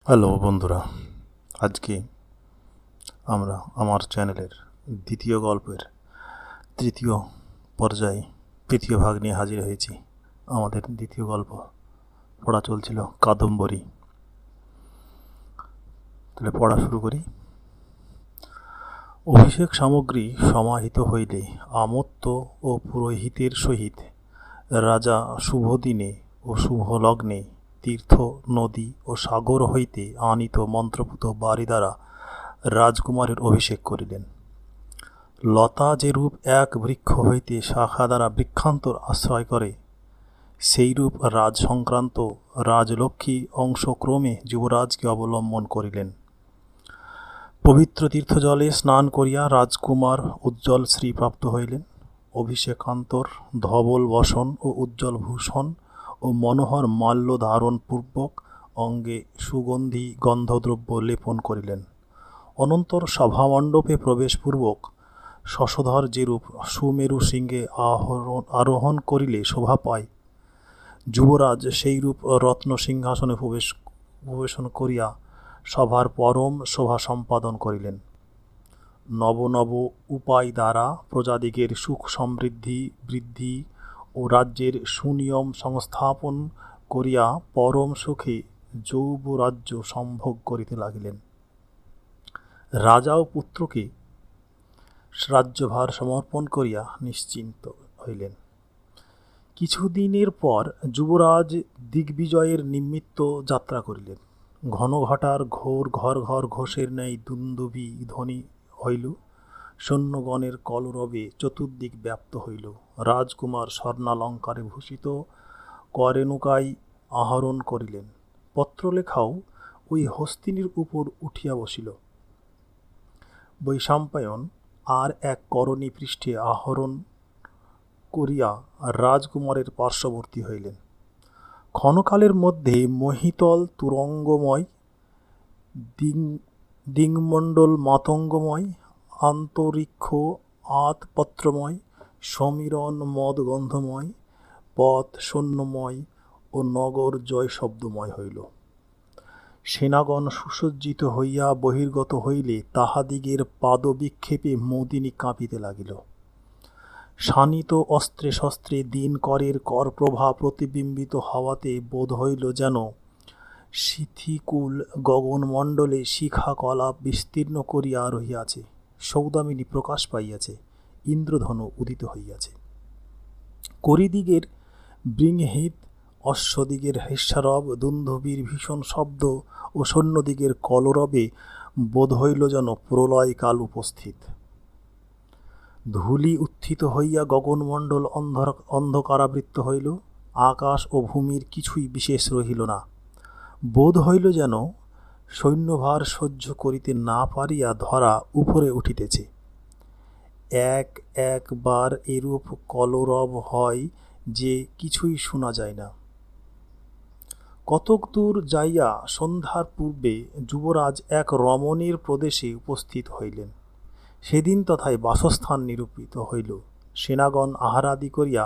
Hello বন্ধুরা, আজকে আমরা আমার চ্যানেলের দ্বিতীয় গল্পের তৃতীয় পর্যায়ে তৃতীয় ভাগ নিয়ে হাজির হয়েছি। আমাদের দ্বিতীয় গল্প পড়া চলছিল কাদম্বরী। তাহলে পড়া শুরু করি। অভিষেক সামগ্রী সমাহিত হইলে আমত্ত ও পুরোহিতের সহিত রাজা শুভ দিনে ও শুভ লগ্নে তীর্থ, নদী ও সাগর হইতে আনিত মন্ত্রপুত বাড়ি দ্বারা রাজকুমারের অভিষেক করিলেন। লতা যেরূপ এক বৃক্ষ হইতে শাখা দ্বারা বৃক্ষান্তর আশ্রয় করে, সেইরূপ রাজ সংক্রান্ত রাজলক্ষ্মী অংশক্রমে যুবরাজকে অবলম্বন করিলেন। পবিত্র তীর্থজলে স্নান করিয়া রাজকুমার উজ্জ্বল শ্রী প্রাপ্ত হইলেন। অভিষেকান্তর ধবল বসন ও উজ্জ্বল ভূষণ ও মনোহর মাল্য ধারণ পূর্বক অঙ্গে সুগন্ধি গন্ধদ্রব্য লেপন করিলেন। অনন্তর সভামণ্ডপে প্রবেশপূর্বক শশধর যেরূপ সুমেরু শৃঙ্গে আরোহণ করিলে শোভা পায়, যুবরাজ সেইরূপ রত্ন সিংহাসনে প্রবেশন করিয়া সভার পরম শোভা সম্পাদন করিলেন। নব নব উপায় দ্বারা প্রজাদিগের সুখ সমৃদ্ধি বৃদ্ধি ও রাজ্যের সুনিয়ম সংস্থাপন করিয়া পরম সুখে যৌবরাজ্য সম্ভোগ করিতে লাগিলেন। রাজা ও পুত্রকে রাজ্যভার সমর্পণ করিয়া নিশ্চিন্ত হইলেন। কিছুদিনের পর যুবরাজ দিগ্বিজয়ের নিমিত্ত যাত্রা করিলেন। ঘনঘটার ঘোর ঘর ঘর ঘোষের ন্যায় দুন্দুভি ধ্বনি হইল। সৈন্যগণের কলরবে চতুর্দিক ব্যাপ্ত হইল। রাজকুমার স্বর্ণালঙ্কারে ভূষিত করেণুকাই আহরণ করিলেন। পত্রলেখাও ওই হস্তিনীর উপর উঠিয়া বসিল। বৈশাম্পায়ন আর এক করণী পৃষ্ঠে আহরণ করিয়া রাজকুমারের পার্শ্ববর্তী হইলেন। ক্ষণকালের মধ্যে মহিতল তুরঙ্গময়, দিংমণ্ডল মাতঙ্গময়, আন্তরিক্ষ আতপত্রময়, সমীরণ মদগন্ধময়, পথ সৈন্যময় ও নগর জয় শব্দময় হইল। সেনাগণ সুসজ্জিত হইয়া বহির্গত হইলে তাহাদিগের পাদবিক্ষেপে মোদিনী কাঁপিতে লাগিল। শানিত অস্ত্রে শস্ত্রে দিনকরের করপ্রভা প্রতিবিম্বিত হওয়াতে বোধ হইল যেন শিথিকুল গগনমণ্ডলে শিখা কলাপ বিস্তীর্ণ করিয়া রহিয়াছে। সৌদামিনী প্রকাশ পাইয়াছে, ইন্দ্রধনু উদিত হইয়াছে। করিদিগের বৃংহিত, অশ্বদিগের হিস্যারব, দুন্দুভির ভীষণ শব্দ ও সৈন্যদিগের কলরবে বোধ হইল যেন প্রলয়কাল উপস্থিত। ধূলি উত্থিত হইয়া গগনমণ্ডল অন্ধকারাবৃত হইল। আকাশ ও ভূমির কিছুই বিশেষ রহিল না। বোধ হইল যেন সৈন্যভার সহ্য করিতে না পারিয়া ধরা উপরে উঠিতেছে। একবার এরূপ কলরব হয় যে কিছুই শোনা যায় না। কতক দূর যাইয়া সন্ধ্যার পূর্বে যুবরাজ এক রমণীর প্রদেশে উপস্থিত হইলেন। সেদিন তথায় বাসস্থান নিরূপিত হইল। সেনাগণ আহারাদি করিয়া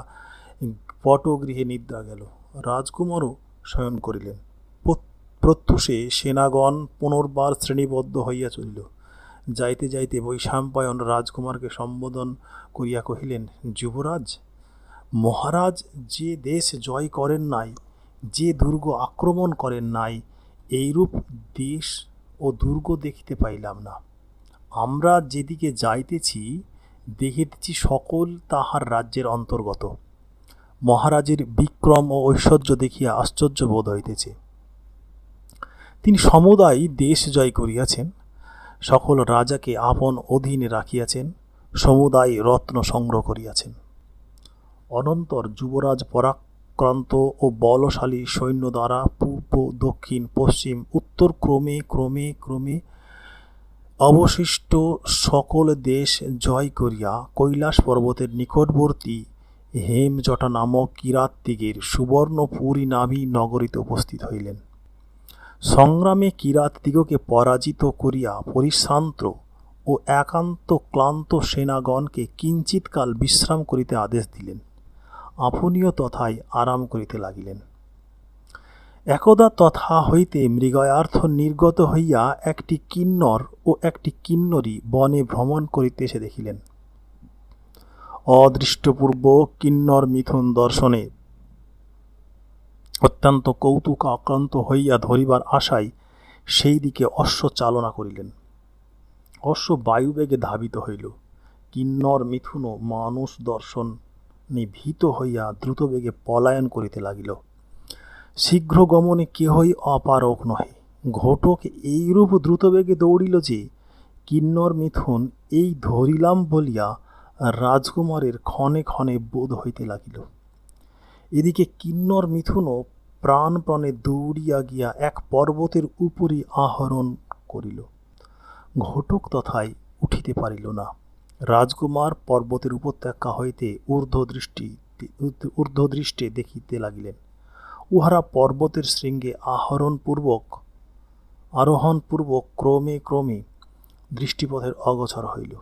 পটগৃহে নিদ্রা গেল। রাজকুমারও শয়ন করিলেন। প্রত্যুষে সেনাগণ পুনর্বার শ্রেণীবদ্ধ হইয়া চলিল। যাইতে যাইতে বৈশাম্পায়ন রাজকুমারকে সম্বোধন করিয়া কহিলেন, যুবরাজ, মহারাজ যে দেশ জয় করেন নাই, যে দুর্গ আক্রমণ করেন নাই, এইরূপ দেশ ও দুর্গ দেখিতে পাইলাম না। আমরা যেদিকে যাইতেছি দেখিতেছি সকল তাহার রাজ্যের অন্তর্গত। মহারাজের বিক্রম ও ঐশ্বর্য দেখিয়া আশ্চর্য বোধ হইতেছে। তিনি সমুদায় দেশ জয় করিয়াছেন, সকল রাজাকে আপন অধীনে রাখিয়াছেন, সমুদায় রত্ন সংগ্রহ করিয়াছেন। অনন্তর যুবরাজ পরাক্রান্ত ও বলশালী সৈন্য দ্বারা পূর্ব, দক্ষিণ, পশ্চিম, উত্তর ক্রমে ক্রমে ক্রমে অবশিষ্ট সকল দেশ জয় করিয়া কৈলাস পর্বতের নিকটবর্তী হেমজটা নামক কিরাতদিগের সুবর্ণপুরী নাভি নগরীতে উপস্থিত হইলেন। সংগ্রামে কিরাতদিগকে পরাজিত করিয়া পরিশ্রান্ত ও একান্ত ক্লান্ত সেনাগণকে কিঞ্চিৎকাল বিশ্রাম করিতে আদেশ দিলেন। আপনিও তথায় আরাম করিতে লাগিলেন। একদা তথা হইতে মৃগয়ার্থ নির্গত হইয়া একটি কিন্নর ও একটি কিন্নরী বনে ভ্রমণ করিতেছে দেখিলেন। অদৃষ্টপূর্ব কিন্নর মিথুন দর্শনে অত্যন্ত কৌতুক আক্রান্ত হইয়া ধরিবার আশায় সেই দিকে অশ্ব চালনা করিলেন। অশ্ব বায়ুবেগে ধাবিত হইল। কিন্নর মিথুনও মানুষ দর্শনে ভীত হইয়া দ্রুতবেগে পলায়ন করিতে লাগিল। শীঘ্র গমনে কেহই অপারগ নহে। ঘটক এইরূপ দ্রুতবেগে দৌড়িল যে কিন্নর মিথুন এই ধরিলাম বলিয়া রাজকুমারের ক্ষণে ক্ষণে বোধ হইতে লাগিল। এদিকে কিন্নর মিথুনও প্রাণপণে দৌড়িয়া গিয়া এক পর্বতের উপরই আহরণ করিল। ঘটক তথায় উঠিতে পারিল না। রাজকুমার পর্বতের উপত্যকা হইতে ঊর্ধ্বদৃষ্টে দেখিতে লাগিলেন। উহারা পর্বতের শৃঙ্গে আরোহণপূর্বক ক্রমে ক্রমে দৃষ্টিপথের অগোচর হইল।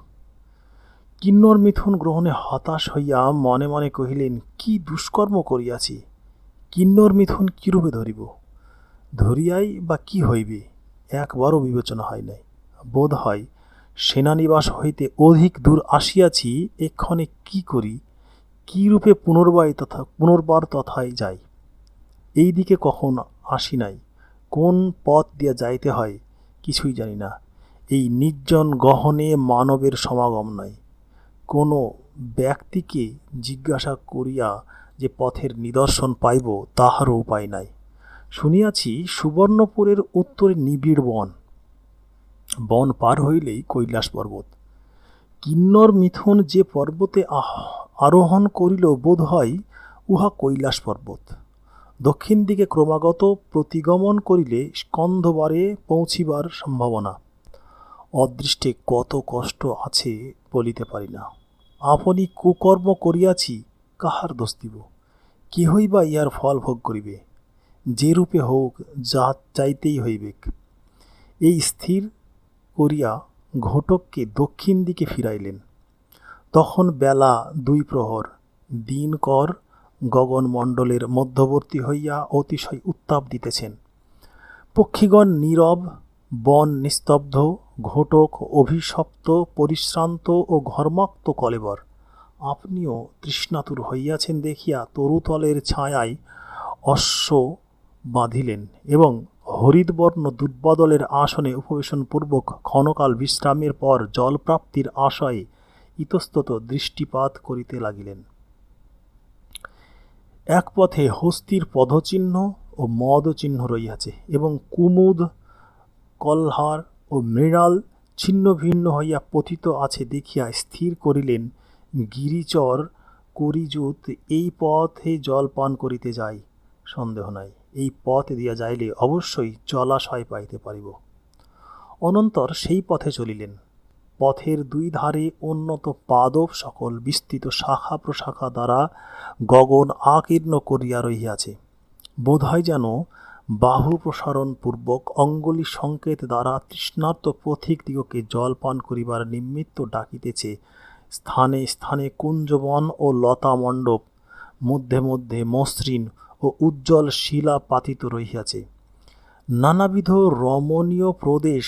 কিন্নর মিথুন গ্রহণে হতাশ হইয়া মনে মনে কহিলেন, কি দুষ্কর্ম করিয়াছি! কিন্নর মিথুন কিরূপে ধরিব? ধরিয়াই বা কি হইবে, একবারও বিবেচনা হয় নাই। বোধ হয় সেনানিবাস হইতে অধিক দূর আসিয়াছি, এক্ষণে কি করি, কি রূপে পুনর্বার তথায় যাই। এই দিকে কখন আসি নাই, কোন পথ দিয়া যাইতে হয় কিছুই জানি না। এই নির্জন গহনে মানবের সমাগম নাই। কোনো ব্যক্তিকে জিজ্ঞাসা করিয়া যে পথের নিদর্শন পাইব তাহারও উপায় নাই। শুনিয়াছি সুবর্ণপুরের উত্তরে নিবিড় বন, বন পার হইলেই কৈলাস পর্বত। কিন্নর মিথুন যে পর্বতে আরোহণ করিল বোধ হয় উহা কৈলাস পর্বত। দক্ষিণ দিকে ক্রমাগত প্রতিগমন করিলে স্কন্ধবারে পৌঁছিবার সম্ভাবনা। অদৃষ্টে কত কষ্ট আছে বলিতে পারি না। আপনি কুকর্ম করিয়াছি, কাহার দোষ দিব? কেহই বা ইহার ফল ভোগ করিবে। যে রূপে হোক, যা চাইতেই হইবেক। এই স্থির করিয়া ঘটককে দক্ষিণ দিকে ফিরাইলেন। তখন বেলা 2 প্রহর। দিনকর গগনমণ্ডলের মধ্যবর্তী হইয়া অতিশয় উত্তাপ দিতেছেন। পক্ষীগণ নীরব, বন নিস্তব্ধ। ঘটক অভিশপ্ত, পরিশ্রান্ত ও ঘর্মাক্ত কলেবর। আপনিও তৃষ্ণাতুর হইয়াছেন দেখিয়া তরুতলের ছায়ায় অশ্ব বাঁধিলেন এবং হরিদ্বর্ণ দুর্বাদলের আসনে উপবেশনপূর্বক ক্ষণকাল বিশ্রামের পর জলপ্রাপ্তির আশায় ইতস্তত দৃষ্টিপাত করিতে লাগিলেন। এক পথে হস্তির পদচিহ্ন ও মদচিহ্ন রহিয়াছে এবং কুমুদ, কলহার ও মৃণাল ছিন্ন ভিন্ন হইয়া পতিত আছে দেখিয়া স্থির করিলেন, গিরিচর করিযুত এই পথে জলপান করিতে যাই। সন্দেহ নাই, এই পথ দিয়া যাইলে অবশ্যই জলাশয় পাইতে পারিব। অনন্তর সেই পথে চলিলেন। পথের 2 ধারে উন্নত পাদপ সকল বিস্তৃত শাখা প্রশাখা দ্বারা গগন আকীর্ণ করিয়া রহিয়াছে। বোধ হয় যেন বাহু প্রসারণ পূর্বক অঙ্গুলি সংকেত দ্বারা তৃষ্ণার্ত পথিকদিগকে জলপান করিবার নিমিত্ত ডাকিতেছে। স্থানে স্থানে কুঞ্জবন ও লতামণ্ডপ, মধ্যে মধ্যে মসৃণ ও উজ্জ্বল শিলা পাতিত রহিয়াছে। নানাবিধ রমণীয় প্রদেশ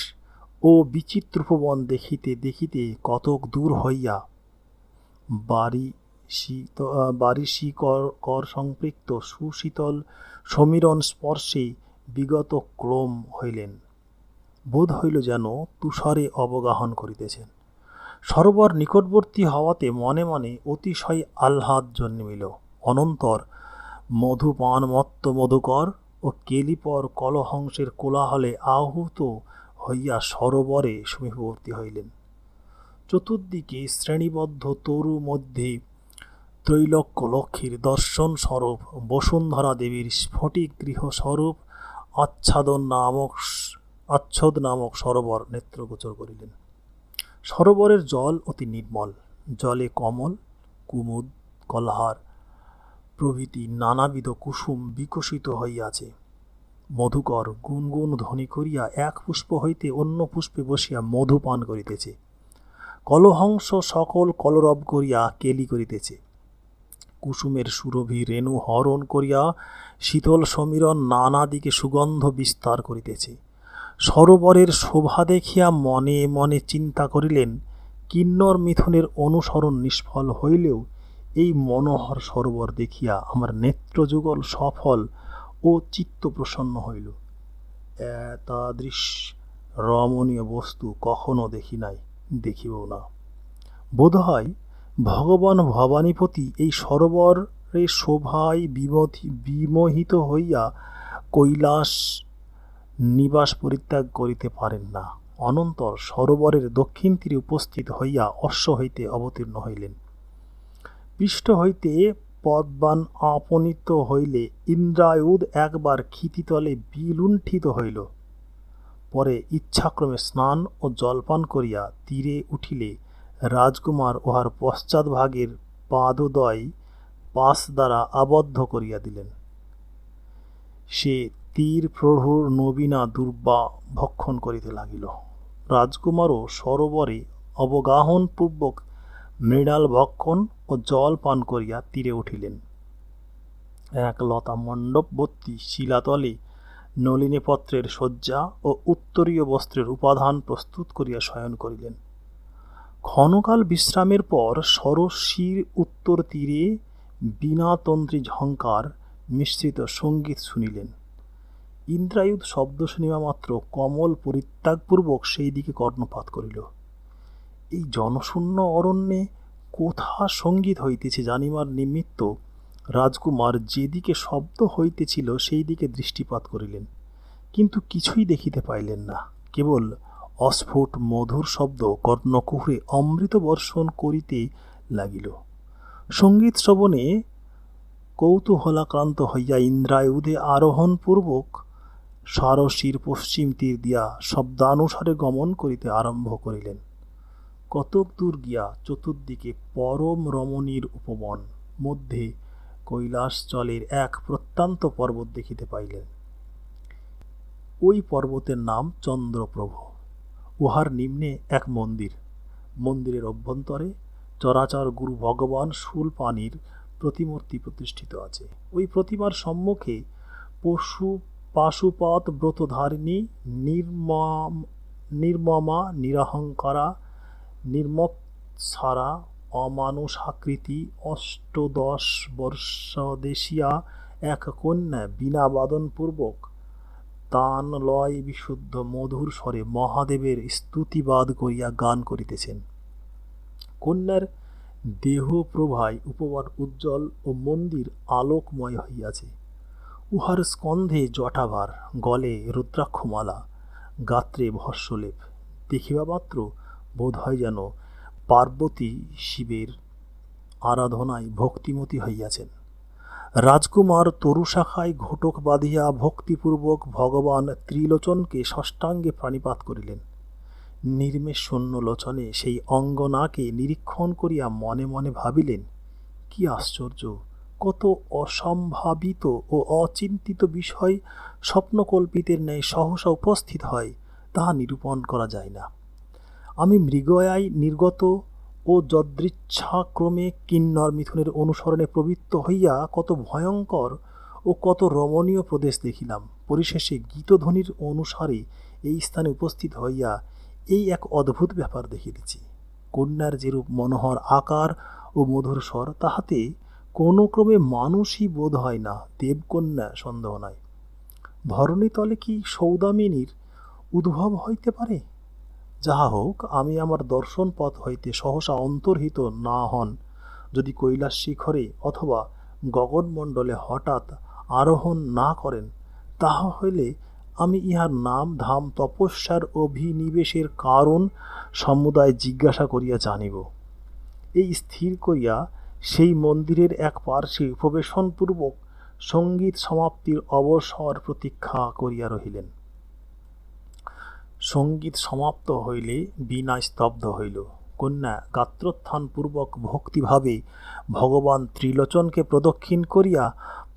ও বিচিত্রোপবন দেখিতে দেখিতে কতক দূর হইয়া বারিশিকর সম্পৃক্ত সুশীতল সমীরণ স্পর্শে বিগত ক্রম হইলেন। বোধ হইল যেন তুষারে অবগাহন করিতেছেন। সরোবর নিকটবর্তী হওয়াতে মনে মনে অতিশয় আহ্লাদ জন্মিল। অনন্তর মধুপানমত্ত মধুকর ও কেলিপর কলহংসের কোলাহলে আহুত হইয়া সরোবরে সমীপবর্তী হইলেন। চতুর্দিকে শ্রেণীবদ্ধ তরু মধ্যে ত্রৈলোক্য লক্ষ্মীর দর্শন স্বরূপ বসুন্ধরা দেবীর স্ফটিক গৃহস্বরূপ আচ্ছদ নামক সরোবর নেত্রগোচর করিলেন। সরোবরের জল অতি নির্মল। জলে কমল, কুমুদ, কলহার প্রভৃতি নানাবিধ কুসুম বিকশিত হইয়াছে। মধুকর গুনগুন ধ্বনি করিয়া এক পুষ্প হইতে অন্য পুষ্পে বসিয়া মধু পান করিতেছে। কলহংস সকল কলরব করিয়া কেলি করিতেছে। কুসুমের সুরভি রেণু হরণ করিয়া শীতল সমীরণ নানা দিকে সুগন্ধ বিস্তার করিতেছে। সরোবরের শোভা দেখিয়া মনে মনে চিন্তা করিলেন, কিন্নর মিথুনের অনুসরণ নিষ্ফল হইলেও এই মনোহর সরোবর দেখিয়া আমার নেত্রযুগল সফল ও চিত্ত প্রসন্ন হইল। এতাদৃশ রমণীয় বস্তু কখনো দেখি নাই, দেখিবও না। বোধ হয় ভগবান ভবানীপতি এই সরোবরের শোভায় বিমোহিত হইয়া কৈলাস নিবাস পরিত্যাগ করিতে পারেন না। অনন্তর সরোবরের দক্ষিণ তীরে উপস্থিত হইয়া অশ্ব হইতে অবতীর্ণ হইলেন। পৃষ্ঠ হইতে পদ্মান আপনীত হইলে ইন্দ্রায়ুধ একবার ক্ষিতিতলে বিলুণ্ঠিত হইল। পরে ইচ্ছাক্রমে স্নান ও জলপান করিয়া তীরে উঠিলে রাজকুমার উহার পশ্চাৎভাগের পাদদ্বয় পাশ দ্বারা আবদ্ধ করিয়া দিলেন। সে তীর প্রভুর নবীনা দুর্বা ভক্ষণ করিতে লাগিল। রাজকুমারও সরোবরে অবগাহনপূর্বক মৃণাল ভক্ষণ ও জল পান করিয়া তীরে উঠিলেন। এক লতা মণ্ডপবর্তী শিলাতলে নলিনীপত্রের শয্যা ও উত্তরীয় বস্ত্রের উপাদান প্রস্তুত করিয়া শয়ন করিলেন। ক্ষণকাল বিশ্রামের পর সরস্বীর উত্তর তীরে বীণাতন্ত্রী ঝঙ্কার মিশ্রিত সঙ্গীত শুনিলেন। ইন্দ্রায়ুধ শব্দ শুনিবা মাত্র কমল পরিত্যাগপূর্বক সেই দিকে কর্ণপাত করিল। এই জনশূন্য অরণ্যে কোথা সঙ্গীত হইতেছে জানিবার নিমিত্ত রাজকুমার যেদিকে শব্দ হইতেছিল সেই দিকে দৃষ্টিপাত করিলেন, কিন্তু কিছুই দেখিতে পাইলেন না। কেবল অস্ফুট মধুর শব্দ কর্ণকুহরে অমৃত বর্ষণ করিতে লাগিল। সঙ্গীত শ্রবণে কৌতূহলাক্রান্ত হইয়া ইন্দ্রায়ুধে আরোহণপূর্বক সরস্বীর পশ্চিম তীর দিয়া শব্দানুসারে গমন করিতে আরম্ভ করিলেন। কতক দূর গিয়া চতুর্দিকে পরম রমণীর উপবন মধ্যে কৈলাসচলের এক প্রত্যন্ত পর্বত দেখিতে পাইলেন। ওই পর্বতের নাম চন্দ্রপ্রভ। উহার নিম্নে এক মন্দির। মন্দিরের অভ্যন্তরে চরাচর গুরু ভগবান শূলপাণির প্রতিমূর্তি প্রতিষ্ঠিত আছে। ওই প্রতিমার সম্মুখে পাশুপত ব্রতধারিণী নির্মমা নিরহংকারা নির্মৎসারা অমানুষাকৃতি অষ্টদশ বর্ষদেশীয়া এক কন্যা বীণা বাদনপূর্বক তান লয় বিশুদ্ধ মধুর স্বরে মহাদেবের স্তুতিবাদ করিয়া গান করিতেছেন। কন্যার দেহপ্রভায় উপবন উজ্জ্বল ও মন্দির আলোকময় হইয়াছে। উহার স্কন্ধে জটাভার, গলে রুদ্রাক্ষমালা, গাত্রে ভস্মলেপ। দেখিবা মাত্র বোধ হয় যেন পার্বতী শিবের আরাধনায় ভক্তিমতী হইয়াছেন। রাজকুমার তরুশাখায় ঘোটক বাঁধিয়া ভক্তিপূর্বক ভগবান ত্রিলোচনকে ষষ্ঠাঙ্গে প্রাণিপাত করিলেন। নির্মেষ শূন্য লোচনে সেই অঙ্গনাকে নিরীক্ষণ করিয়া মনে মনে ভাবিলেন, কি আশ্চর্য! কত অসম্ভাবিত ও অচিন্তিত বিষয় স্বপ্নকল্পিতের ন্যায় সহসা উপস্থিত হয়, তাহা নিরূপণ করা যায় না। আমি মৃগয়ায় নির্গত ও যদৃচ্ছাক্রমে কিন্নর মিথুনের অনুসরণে প্রবৃত্ত হইয়া কত ভয়ঙ্কর ও কত রমণীয় প্রদেশ দেখিলাম। পরিশেষে গীতধ্বনির অনুসারে এই স্থানে উপস্থিত হইয়া এই এক অদ্ভুত ব্যাপার দেখিতেছি। কন্যার যেরূপ মনোহর আকার ও মধুর স্বর, তাহাতে কোনো ক্রমে মানুষই বোধ হয় না, দেবকন্যা সন্দেহ নাই। ধরণীতলে কি সৌদামিনীর উদ্ভব হইতে পারে? যাহা হোক, আমি আমার দর্শন পথ হইতে সহসা অন্তর্হিত না হন যদি কৈলাস শিখরে অথবা গগনমণ্ডলে হঠাৎ আরোহণ না করেন, তাহা হইলে আমি ইহার নাম ধাম তপস্যার অভিনিবেশের কারণ সমুদায় জিজ্ঞাসা করিয়া জানিব। এই স্থির করিয়া সেই মন্দিরের এক পার্শ্বে উপবেশনপূর্বক সঙ্গীত সমাপ্তির অবসর প্রতীক্ষা করিয়া রহিলেন। সঙ্গীত সমাপ্ত হইলে বীণা স্তব্ধ হইল। কন্যা গাত্রোত্থানপূর্বক ভক্তিভাবে ভগবান ত্রিলোচনকে প্রদক্ষিণ করিয়া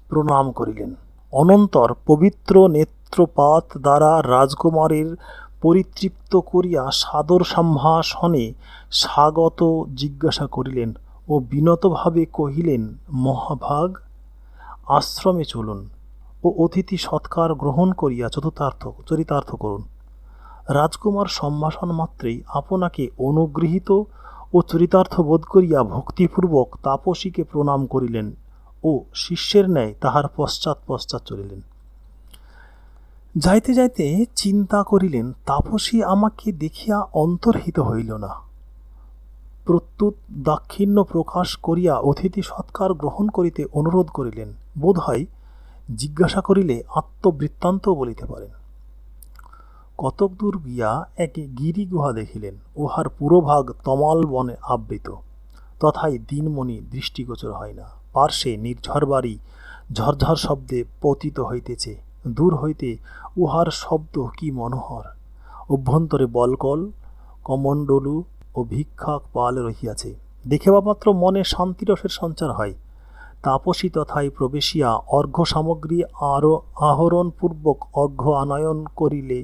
প্রণাম করিলেন। অনন্তর পবিত্র নেত্রপাত দ্বারা রাজকুমারের পরিতৃপ্ত করিয়া সাদর সম্ভাষণে স্বাগত জিজ্ঞাসা করিলেন, ও বিনতভাবে কহিলেন, মহাভাগ, আশ্রমে চলুন ও অতিথি সৎকার গ্রহণ করিয়া চরিতার্থ করুন। রাজকুমার সম্ভাষণ মাত্রেই আপনাকে অনুগৃহীত ও চরিতার্থ বোধ করিয়া ভক্তিপূর্বক তাপসীকে প্রণাম করিলেন ও শিষ্যের ন্যায় তাহার পশ্চাৎ পশ্চাৎ চলিলেন। যাইতে যাইতে চিন্তা করিলেন, তাপসী আমাকে দেখিয়া অন্তর্হিত হইল না। প্রত্যুত দাক্ষিণ্য প্রকাশ করিয়া অতিথি সৎকার গ্রহণ করিতে অনুরোধ করিলেন। বোধ হয় জিজ্ঞাসা করিলে আত্মবৃত্তান্ত বলিতে পারেন। কতক দূর গিয়া এক গিরিগুহা দেখিলেন। উহার পুরোভাগ তমাল বনে আবৃত, তথায় দিনমণি দৃষ্টিগোচর হয় না। পার্শ্বে নির্ঝর বাড়ি ঝরঝর শব্দে পতিত হইতেছে। দূর হইতে উহার শব্দ কি মনোহর! অভ্যন্তরে বলকল, কমণ্ডলু ও ভিক্ষাক পাল রহিয়াছে। দেখিবা মাত্র মনে শান্তিরসের সঞ্চার হয়। তাপসী তথায় প্রবেশিয়া অর্ঘ্য সামগ্রী আহরণপূর্বক অর্ঘ্য আনয়ন করিলে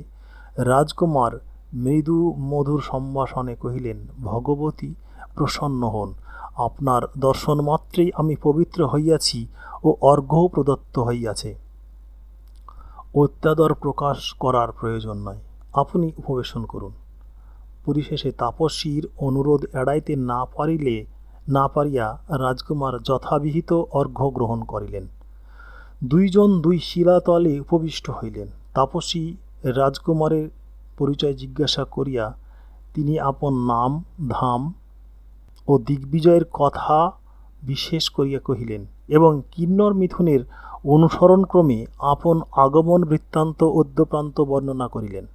রাজকুমার মৃদু মধুর সম্ভাষণে কহিলেন, ভগবতী প্রসন্ন হন, আপনার দর্শন মাত্রেই আমি পবিত্র হইয়াছি ও অর্ঘ্যও প্রদত্ত হইয়াছে। অত্যাদর প্রকাশ করার প্রয়োজন নাই, আপনি উপবেশন করুন। পরিশেষে তাপসীর অনুরোধ এড়াইতে না পারিয়া রাজকুমার যথাবিহিত অর্ঘ্য গ্রহণ করিলেন। দুইজন দুই শিলাতলে উপবিষ্ট হইলেন। তাপসী রাজকুমারের পরিচয় জিজ্ঞাসা করিয়া তিনি আপন নাম, ধাম ও দিগ্বিজয়ের কথা বিশেষ করিয়া কহিলেন এবং কিন্নর মিথুনের অনুসরণক্রমে আপন আগমন বৃত্তান্ত অদ্যপ্রান্ত বর্ণনা করিলেন।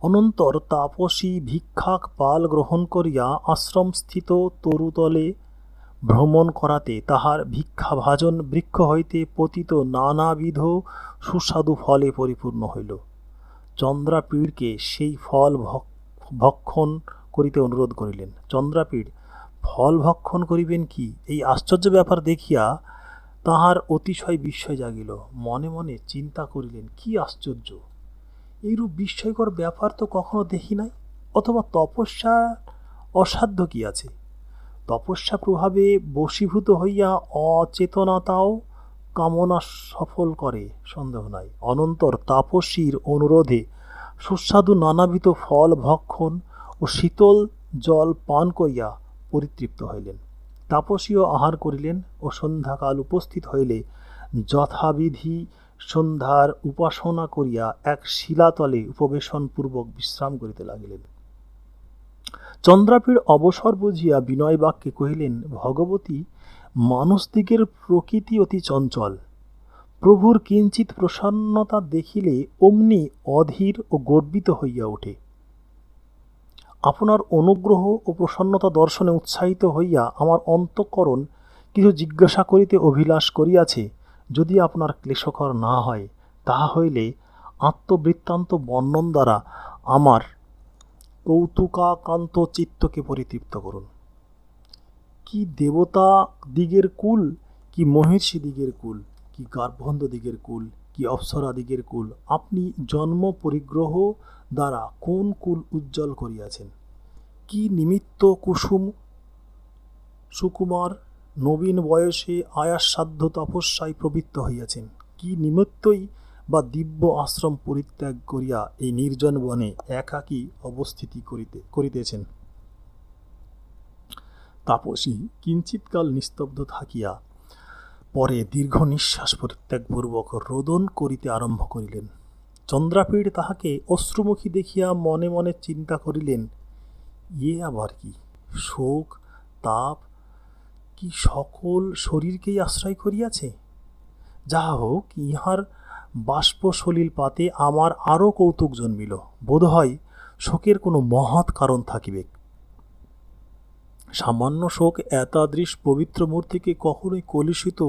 অনন্তর তাপসী ভিক্ষাক পাল গ্রহণ করিয়া আশ্রমস্থিত তরুতলে ভ্রমণ করাতে তাহার ভিক্ষাভাজন বৃক্ষ হইতে পতিত নানাবিধ সুস্বাদু ফলে পরিপূর্ণ হইল। চন্দ্রাপীড়কে সেই ফল ভক্ষণ করিতে অনুরোধ করিলেন। চন্দ্রাপীড় ফল ভক্ষণ করিবেন কি, এই আশ্চর্য ব্যাপার দেখিয়া তাহার অতিশয় বিস্ময় জাগিল। মনে মনে চিন্তা করিলেন, কি আশ্চর্য! এইরূপ বিস্ময়কর ব্যাপার তো কখনো দেখি নাই। অথবা তপস্যা অসাধ্য কি আছে? তপস্যা প্রভাবে বশীভূত হইয়া অচেতনতাও কামনা সফল করে, সন্দেহ নাই। অনন্তর তাপসীর অনুরোধে সুস্বাদু নানাবিধ ফল ভক্ষণ ও শীতল জল পান করিয়া পরিতৃপ্ত হইলেন। তাপসীও আহার করিলেন ও সন্ধ্যাকাল উপস্থিত হইলে যথাবিধি সন্ধ্যার উপাসনা করিয়া এক শিলাতলে উপবেশনপূর্বক বিশ্রাম করিতে লাগিলেন। চন্দ্রাপীড় অবসর বুঝিয়া বিনয় বাক্যে কহিলেন, ভগবতী, মানুষদিগের প্রকৃতি অতি চঞ্চল। প্রভুর কিঞ্চিত প্রসন্নতা দেখিলে অমনি অধীর ও গর্বিত হইয়া ওঠে। আপনার অনুগ্রহ ও প্রসন্নতা দর্শনে উৎসাহিত হইয়া আমার অন্তঃকরণ কিছু জিজ্ঞাসা করিতে অভিলাষ করিয়াছে। যদি আপনার ক্লেশকর না হয়, তাহা হইলে আত্মবৃত্তান্ত বর্ণন দ্বারা আমার কৌতুকাকান্ত চিত্তকে পরিতৃপ্ত করুন। কি দেবতা দিগের কুল, কি মহিষী দিগের কুল, কি গার্ভন্ধ দিগের কুল, কি অপ্সরা দিগের কুল, আপনি জন্ম পরিগ্রহ দ্বারা কোন কুল উজ্জ্বল করিয়াছেন? কি নিমিত্ত কুসুম সুকুমার নবীন বয়সে আয়াসসাধ্য তপস্যায় প্রবৃত্ত হইয়াছেন? কি নিমিত্তই বা দিব্য আশ্রম পরিত্যাগ করিয়া এই নির্জন বনে একাকী অবস্থিতি করিতেছেন? তাপসী কিঞ্চিৎকাল নিস্তব্ধ থাকিয়া পরে দীর্ঘ নিঃশ্বাস পরিত্যাগপূর্বক রোদন করিতে আরম্ভ করিলেন। চন্দ্রাপীড় তাহাকে অশ্রুমুখী দেখিয়া মনে মনে চিন্তা করিলেন, ইয়ে আবার কি? শোক তাপ কি সকল শরীরকেই আশ্রয় করিয়াছে? যাহা হোক, ইহার বাষ্পসলিল পাতে আমার আরও কৌতুক জন্মিল। বোধ হয় শোকের কোনো মহৎ কারণ থাকিবে। সামান্য শোক এতাদৃশ পবিত্র মূর্তিকে কখনোই কলুষিত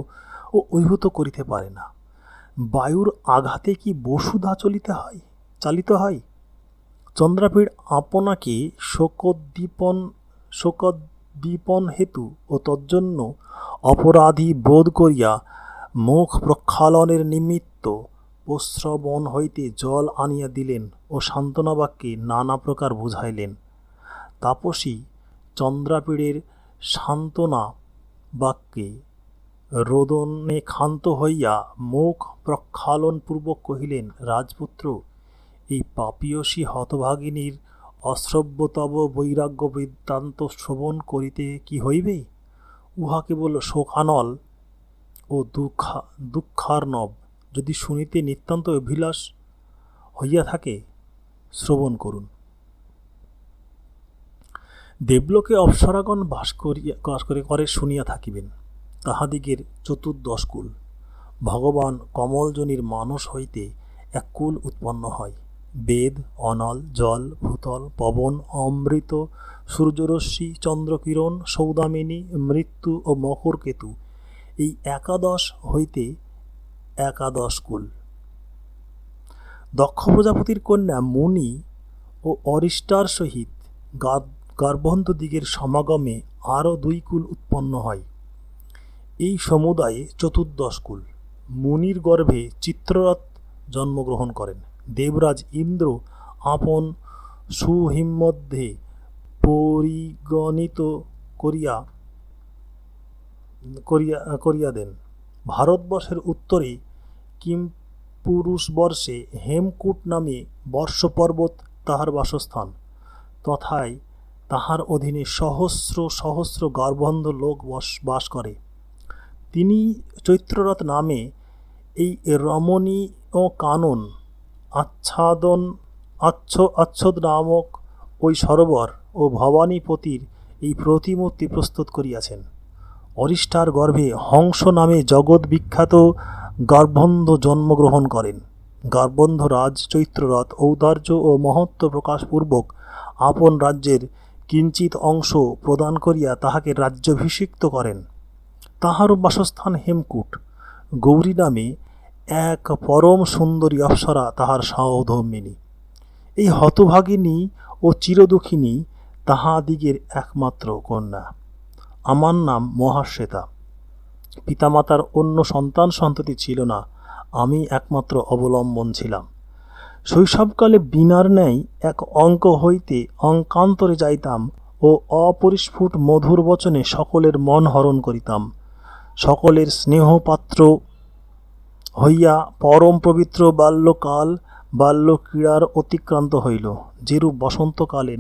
ও অভিভূত করিতে পারে না। বায়ুর আঘাতে কি বসুধা চালিত হয়? চন্দ্রাপীড় আপনাকে শোকোদ্দীপন হেতু ও তজ্জন্য অপরাধী বোধ করিয়া মুখ প্রক্ষালনের নিমিত্ত প্রস্রবণ হইতে জল আনিয়া দিলেন ও সান্ত্বনা বাক্যে নানা প্রকার বুঝাইলেন। তাপসী চন্দ্রাপীড়ের সান্ত্বনা বাক্যে রোদনে ক্ষান্ত হইয়া মুখ প্রক্ষালনপূর্বক কহিলেন, রাজপুত্র, এই পাপীয়সী হতভাগিনীর অশ্রব্যতব বৈরাগ্য বৃত্তান্ত শ্রবণ করিতে কি হইবে? উহা কেবল শোকানল ও দুঃখার্ণব। যদি শুনিতে নিতান্ত অভিলাষ হইয়া থাকে, শ্রবণ করুন। দেবলোকে অপ্সরাগণ বাস করে শুনিয়া থাকিবেন। তাহাদিগের 14 কুল। ভগবান কমলজনীর মানস হইতে এক কুল উৎপন্ন হয়। বেদ, অনল, জল, ভূতল, পবন, অমৃত, সূর্যরশ্মি, চন্দ্রকিরণ, সৌদামিনী, মৃত্যু ও মকরকেতু, এই 11 হইতে 11 কুল। দক্ষ প্রজাপতির কন্যা মুনি ও অরিষ্টার সহিত গার্ভন্ধদিগের সমাগমে আরও 2 কুল উৎপন্ন হয়। এই সমুদায়ে 14 কুল। মুনির গর্ভে চিত্ররথ জন্মগ্রহণ করেন। দেবরাজ ইন্দ্র আপন সুহিমধ্যে পরিগণিত করিয়া দেন। ভারতবর্ষের উত্তরে কিমপুরুষবর্ষে হেমকূট নামে বর্ষপর্বত তাহার বাসস্থান। তথায় তাহার অধীনে সহস্র সহস্র গার্ভন্ধ লোক বাস করে। তিনি চৈত্ররথ নামে এই রমণীয় কানন আচ্ছদ নামক ওই সরোবর ও ভবানীপতির এই প্রতিমূর্তি প্রস্তুত করিয়াছেন। অরিষ্টার গর্ভে হংস নামে জগৎ বিখ্যাত গার্ভন্ধ জন্মগ্রহণ করেন। গার্ভন্ধ রাজ চৈত্ররথ ঔদার্য ও মহত্ব প্রকাশপূর্বক আপন রাজ্যের কিঞ্চিৎ অংশ প্রদান করিয়া তাহাকে রাজ্যাভিষিক্ত করেন। তাহার বাসস্থান হেমকূট। গৌরী নামে এক পরম সুন্দরী অপ্সরা তাহার সহধর্মিণী। এই হতভাগিনী ও চিরদুঃখিনী তাহাদিগের একমাত্র কন্যা। আমার নাম মহাশ্বেতা। পিতামাতার অন্য সন্ততি ছিল না, আমি একমাত্র অবলম্বন ছিলাম। শৈশবকালে বীণার ন্যায় এক অঙ্ক হইতে অঙ্কান্তরে যাইতাম ও অপরিস্ফুট মধুর বচনে সকলের মন হরণ করিতাম। সকলের স্নেহপাত্র হইয়া পরম পবিত্র বাল্যক্রীড়ার অতিক্রান্ত হইল। যেরূপ বসন্তকালে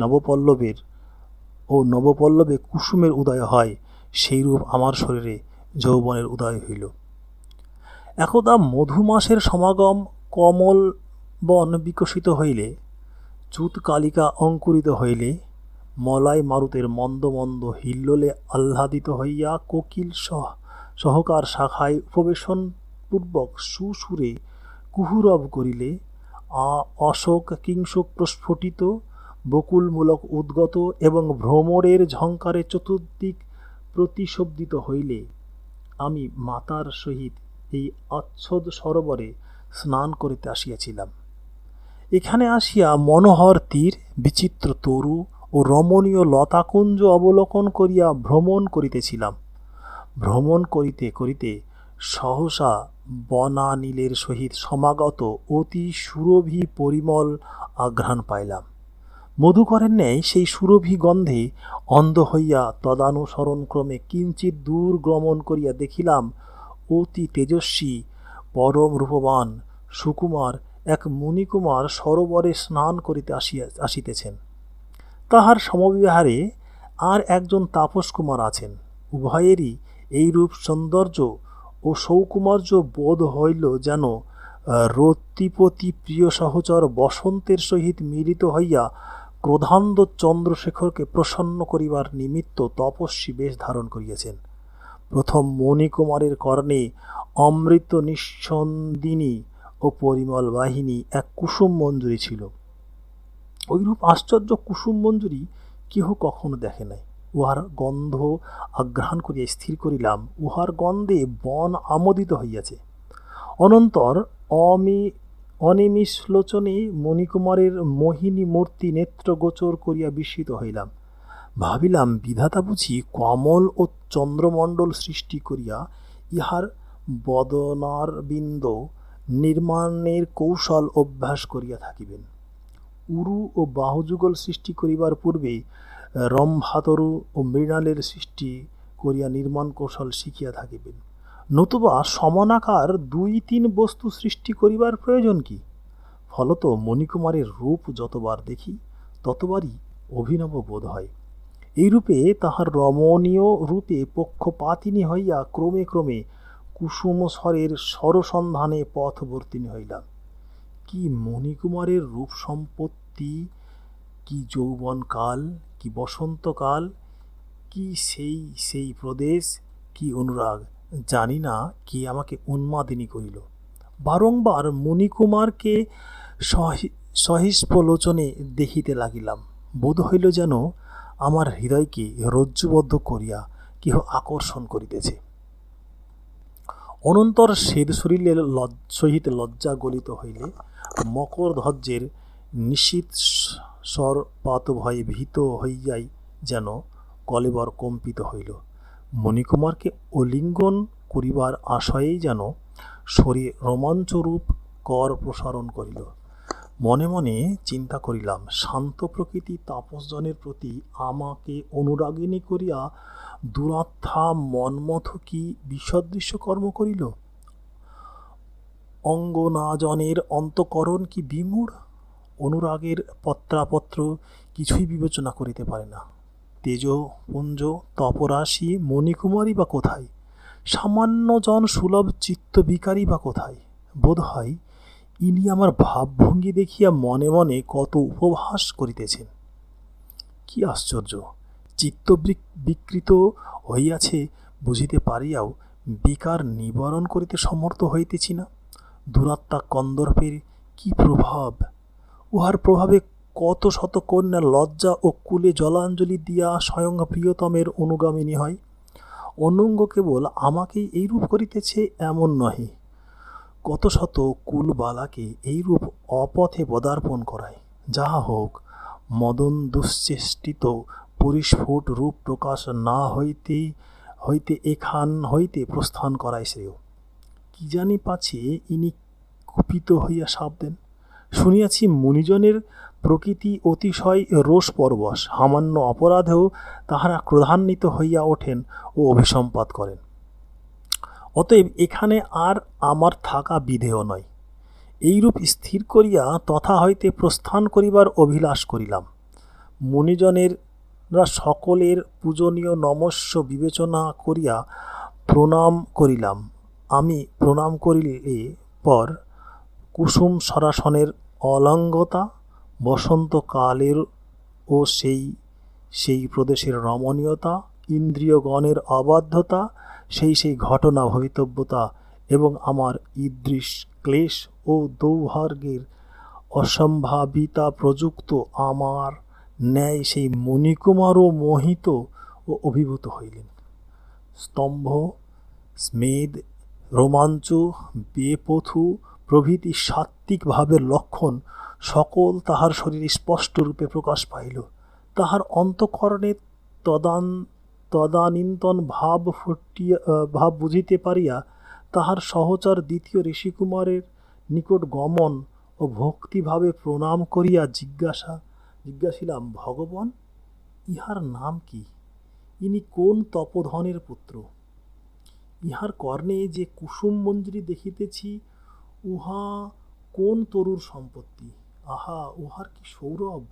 নবপল্লবে কুসুমের উদয় হয়, সেইরূপ আমার শরীরে যৌবনের উদয় হইল। একদা মধুমাসের সমাগম কমল বন বিকশিত হইলে, চূতকালিকা অঙ্কুরিত হইলে, মলাই মারুতের মন্দ মন্দ হিল্লোলে আহ্লাদিত হইয়া কোকিল সহকার শাখায় উপবেশনপূর্বক সুসুরে কুহুরব করিলে, অশোক কিংশোক প্রস্ফুটিত বকুলমূলক উদ্গত এবং ভ্রমরের ঝঙ্কারে চতুর্দিক প্রতিশব্দিত হইলে, আমি মাতার সহিত এই আচ্ছদ সরোবরে স্নান করিতে আসিয়াছিলাম। এখানে আসিয়া মনোহর তীর, বিচিত্র তরু ও রমণীয় লতাকুঞ্জ অবলোকন করিয়া ভ্রমণ করিতেছিলাম। ভ্রমণ করিতে করিতে সহসা বনানীলের সহিত সমাগত অতি সুরভি পরিমল আঘ্রাণ পাইলাম। মধুকরের ন্যায় সেই সুরভি গন্ধে অন্ধ হইয়া তদানুসরণক্রমে কিঞ্চিৎ দূর গমন করিয়া দেখিলাম, অতি তেজস্বী পরম রূপবান সুকুমার এক মুনিকুমার সরোবরে স্নান করিতে আসিতেছেন। তাহার সমবিহারে আর একজন তাপস কুমার আছেন। উভয়েরই এইরূপ সৌন্দর্য ও সৌকুমার্য বোধ হইল যেন রতিপতি প্রিয় সহচর বসন্তের সহিত মিলিত হইয়া ক্রোধান্ধ চন্দ্রশেখরকে প্রসন্ন করিবার নিমিত্ত তপস্বী বেশ ধারণ করিয়াছেন। প্রথম মণিকুমারের কর্ণে অমৃত নিঃসন্দিনী ও পরিমল বাহিনী এক কুসুম মঞ্জুরি ছিল। ঐরূপ আশ্চর্য কুসুম মঞ্জুরি কেহ কখনো দেখে নাই। উহার গন্ধ আঘ্রাণ করিয়া স্থির করিলাম, উহার গন্ধে বন আমোদিত হইয়াছে। অনন্তর অনিমিষলোচনে মণিকুমারের মোহিনী মূর্তি নেত্রগোচর করিয়া বিস্মিত হইলাম। ভাবিলাম, বিধাতা বুঝি কমল ও চন্দ্রমণ্ডল সৃষ্টি করিয়া ইহার বদনারবিন্দ নির্মাণের কৌশল অভ্যাস করিয়া থাকিবেন। উরু ও বাহুযুগল সৃষ্টি করিবার পূর্বে রম্ভাতরু ও মৃণালের সৃষ্টি করিয়া নির্মাণ কৌশল শিখিয়া থাকিবেন, নতুবা সমানাকার 2-3 বস্তু সৃষ্টি করিবার প্রয়োজন কি? ফলত মণিকুমারের রূপ যতবার দেখি ততবারই অভিনব বোধ হয়। এই রূপে তাহার রমণীয় রূপে পক্ষপাতিনী হইয়া ক্রমে ক্রমে কুসুমস্বরের স্বরসন্ধানে পথবর্তিনী হইলাম। কি মণিকুমারের রূপ সম্পত্তি, কি যৌবনকাল, কি বসন্তকাল, কি সেই প্রদেশ, কি অনুরাগ! জানি না কে আমাকে উন্মাদিনী করিল। বারংবার মণিকুমারকে সহিষ্পলোচনে দেখিতে লাগিলাম। বোধ হইল যেন আমার হৃদয়কে রজ্জুবদ্ধ করিয়া কেহ আকর্ষণ করিতেছে। অনন্তর শ্বেত শরীরের সহিত লজ্জা গলিত হইলে মকরধ্বজের নিশীথ স্বরপাত ভয়ে ভীত হইয়াই যেন কলেবর কম্পিত হইল। মণিকুমারকে আলিঙ্গন করিবার আশয়েই যেন শরীর রোমাঞ্চরূপ কর প্রসারণ করিল। মনে মনে চিন্তা করিলাম, শান্ত প্রকৃতি তাপসজনের প্রতি আমাকে অনুরাগিণী করিয়া দুরাত্মা মন্মথ কি বিসদৃশ্য কর্ম করিল? অঙ্গনাজনের অন্তঃকরণ কি বিমূঢ়? অনুরাগের পত্রাপত্র কিছুই বিবেচনা করিতে পারে না। তেজপুঞ্জ তপরাশি মণিকুমারী বা কোথায়? সামান্য জন সুলভ চিত্তবিকারী বা কোথায়? বোধ হয় ইনি আমার ভাবভঙ্গি দেখিয়া মনে মনে কত উপহাস করিতেছেন। কি আশ্চর্য! চিত্ত বিকৃত হইয়াছে বুঝিতে পারিয়াও বিকার নিবারণ করিতে সমর্থ হইতেছি না। দুরাত্মা কন্দর্পের কি প্রভাব! উহার প্রভাবে কত শত কন্যা লজ্জা ও কুলে জলাঞ্জলি দিয়া স্বয়ং প্রিয়তমের অনুগামিনী হয়। অনুঙ্গ কেবল আমাকেই এইরূপ করিতেছে এমন নহে, কত শত কুলবালাকে এইরূপ অপথে পদার্পণ করায়। যাহা হোক, মদন দুশ্চেষ্টিত পরিস্ফুট রূপ প্রকাশ না হইতে এখান হইতে প্রস্থান করাই শ্রেয়। কি জানি পাছে ইনি কুপিত হইয়া শাপ দেন। শুনিয়াছি মুনিজনের প্রকৃতি অতিশয় রোষপরবশ, সামান্য অপরাধেও তাহারা ক্রোধান্বিত হইয়া ওঠেন ও অভিসম্পাত করেন। অতএব এখানে আর আমার থাকা বিধেয় নয়। এইরূপ স্থির করিয়া তথা হইতে প্রস্থান করিবার অভিলাষ করিলাম। মুনিজনেরা সকলের পূজনীয় নমস্য বিবেচনা করিয়া প্রণাম করিলাম। আমি প্রণাম করিলে পর কুসুম সরাসনের অলঙ্গতা, বসন্তকালের ও সেই প্রদেশের রমণীয়তা, ইন্দ্রিয়গণের অবাধ্যতা, সেই ঘটনা ভবিতব্যতা এবং আমার ঈদৃশ ক্লেশ ও দৌর্ভাগ্যের অসম্ভাবিতা প্রযুক্ত আমার ন্যায় সেই মণিকুমারও মোহিত ও অভিভূত হইলেন। স্তম্ভ, স্মেদ, রোমাঞ্চ, বেপথু প্রভৃতি সাত্ত্বিক ভাবের লক্ষণ সকল তাহার শরীরে স্পষ্টরূপে প্রকাশ পাইল। তাহার অন্তঃকরণে তদানীন্তন ভাব বুঝিতে পারিয়া তাহার সহচর দ্বিতীয় ঋষিকুমারের নিকট গমন ও ভক্তিভাবে প্রণাম করিয়া জিজ্ঞাসিলাম, ভগবান, ইহার নাম কি? ইনি কোন তপোধনের পুত্র? ইহার কর্ণে যে কুসুম মঞ্জরি দেখিতেছি, উহা কোন তরুর সম্পত্তি? আহা, উহার কি সৌরভ!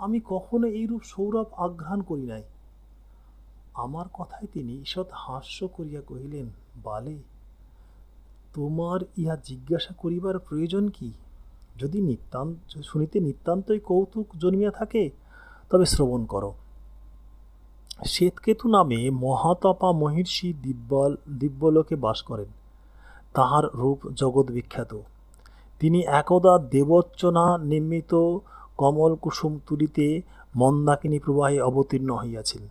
আমি কখনো এইরূপ সৌরভ আঘ্রাণ করি নাই। আমার কথায় তিনি ঈষৎ হাস্য করিয়া কহিলেন, বালে, তোমার ইহা জিজ্ঞাসা করিবার প্রয়োজন কি? যদি শুনিতে নিতান্তই কৌতুক জন্মিয়া থাকে তবে শ্রবণ করো। শ্বেতকেতু নামে মহাতপা মহর্ষি দিব্যলোকে বাস করেন। তাহার রূপ জগৎ বিখ্যাত। তিনি একদা দেবোচ্চনা নির্মিত কমল কুসুম তুলিতে মন্দাকিনী প্রবাহে অবতীর্ণ হইয়াছেন।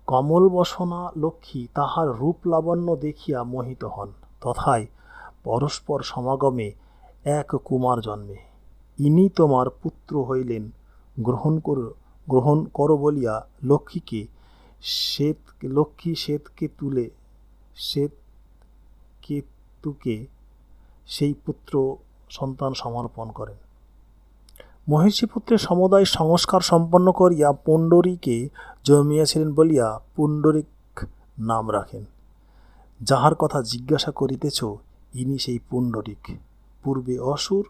কমলবসনা লক্ষ্মী তাহার রূপ লাবণ্য দেখিয়া মোহিত হন। তথায় পরস্পর সমাগমে এক কুমার জন্মে। ইনি তোমার পুত্র হইলেন, গ্রহণ করো বলিয়া লক্ষ্মী শ্বেতকেতুকে সেই পুত্র সন্তান সমর্পণ করেন। মহিষীপুত্রের সমুদয় সংস্কার সম্পন্ন করিয়া পুণ্ডরীকে জন্মিয়াছিলেন বলিয়া পুণ্ডরিক নাম রাখেন। যাহার কথা জিজ্ঞাসা করিতেছ, ইনি সেই পুণ্ডরিক। পূর্বে অসুর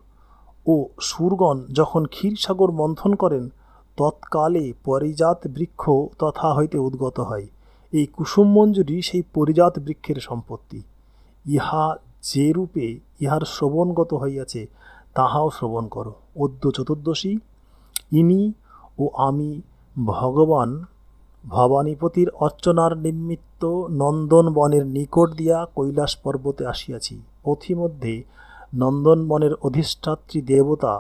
ও সুরগণ যখন ক্ষীরসাগর মন্থন করেন, তৎকালে পরিজাত বৃক্ষ তথা হইতে উদ্গত হয়। এই কুসুম মঞ্জুরি সেই পরিজাত বৃক্ষের সম্পত্তি। ইহা যে রূপে ইহার শ্রবণগত হইয়াছে, তাহাও শ্রবণ করো। অদ্য চতুর্দশী। ইনি ও আমি ভগবান ভবানীপতির অর্চনার নিমিত্ত নন্দনবনের নিকট দিয়া কৈলাস পর্বতে আসিয়াছি। পথিমধ্যে নন্দনবনের অধিষ্ঠাত্রী দেবতা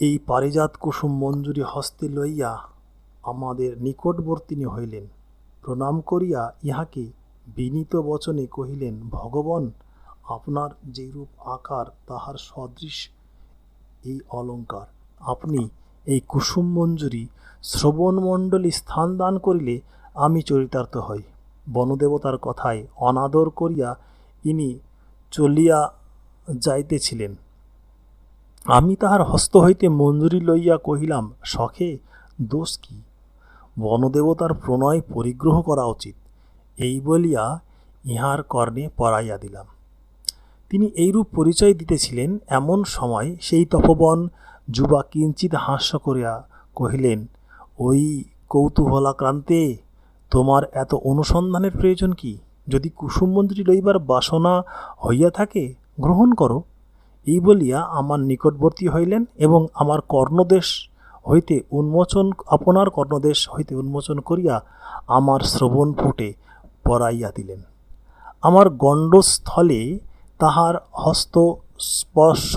এই পারিজাত কুসুম মঞ্জুরি হস্তে লইয়া আমাদের নিকটবর্তিনী হইলেন। প্রণাম করিয়া ইহাকে বিনীত বচনে কহিলেন, ভগবান, আপনার যেরূপ আকার তাহার সদৃশ এই অলঙ্কার। আপনি এই কুসুম মঞ্জুরি শ্রবণমণ্ডলী স্থান দান করিলে আমি চরিতার্থ হই। বনদেবতার কথায় অনাদর করিয়া ইনি চলিয়া যাইতেছিলেন। আমি তাহার হস্ত হইতে মঞ্জুরি লইয়া কহিলাম, সখে, দোষ কি? বনদেবতার প্রণয় পরিগ্রহ করা উচিত, এই বলিয়া ইহার কর্ণে পরাইয়া দিলাম। তিনি এইরূপ পরিচয় দিতেছিলেন, এমন সময় সেই তপবন যুবা কিঞ্চিৎ হাস্য করিয়া কহিলেন, ওই কৌতূহলাক্রান্তে, তোমার এত অনুসন্ধানের প্রয়োজন কি? যদি কুসুম মঞ্জুরি লইবার বাসনা হইয়া থাকে, গ্রহণ করো। এই বলিয়া আমার নিকটবর্তী হইলেন এবং আপনার কর্ণদেশ হইতে উন্মোচন করিয়া আমার শ্রবণ ফুটে পরাইয়া দিলেন। আমার গণ্ডস্থলে তাহার হস্ত স্পর্শ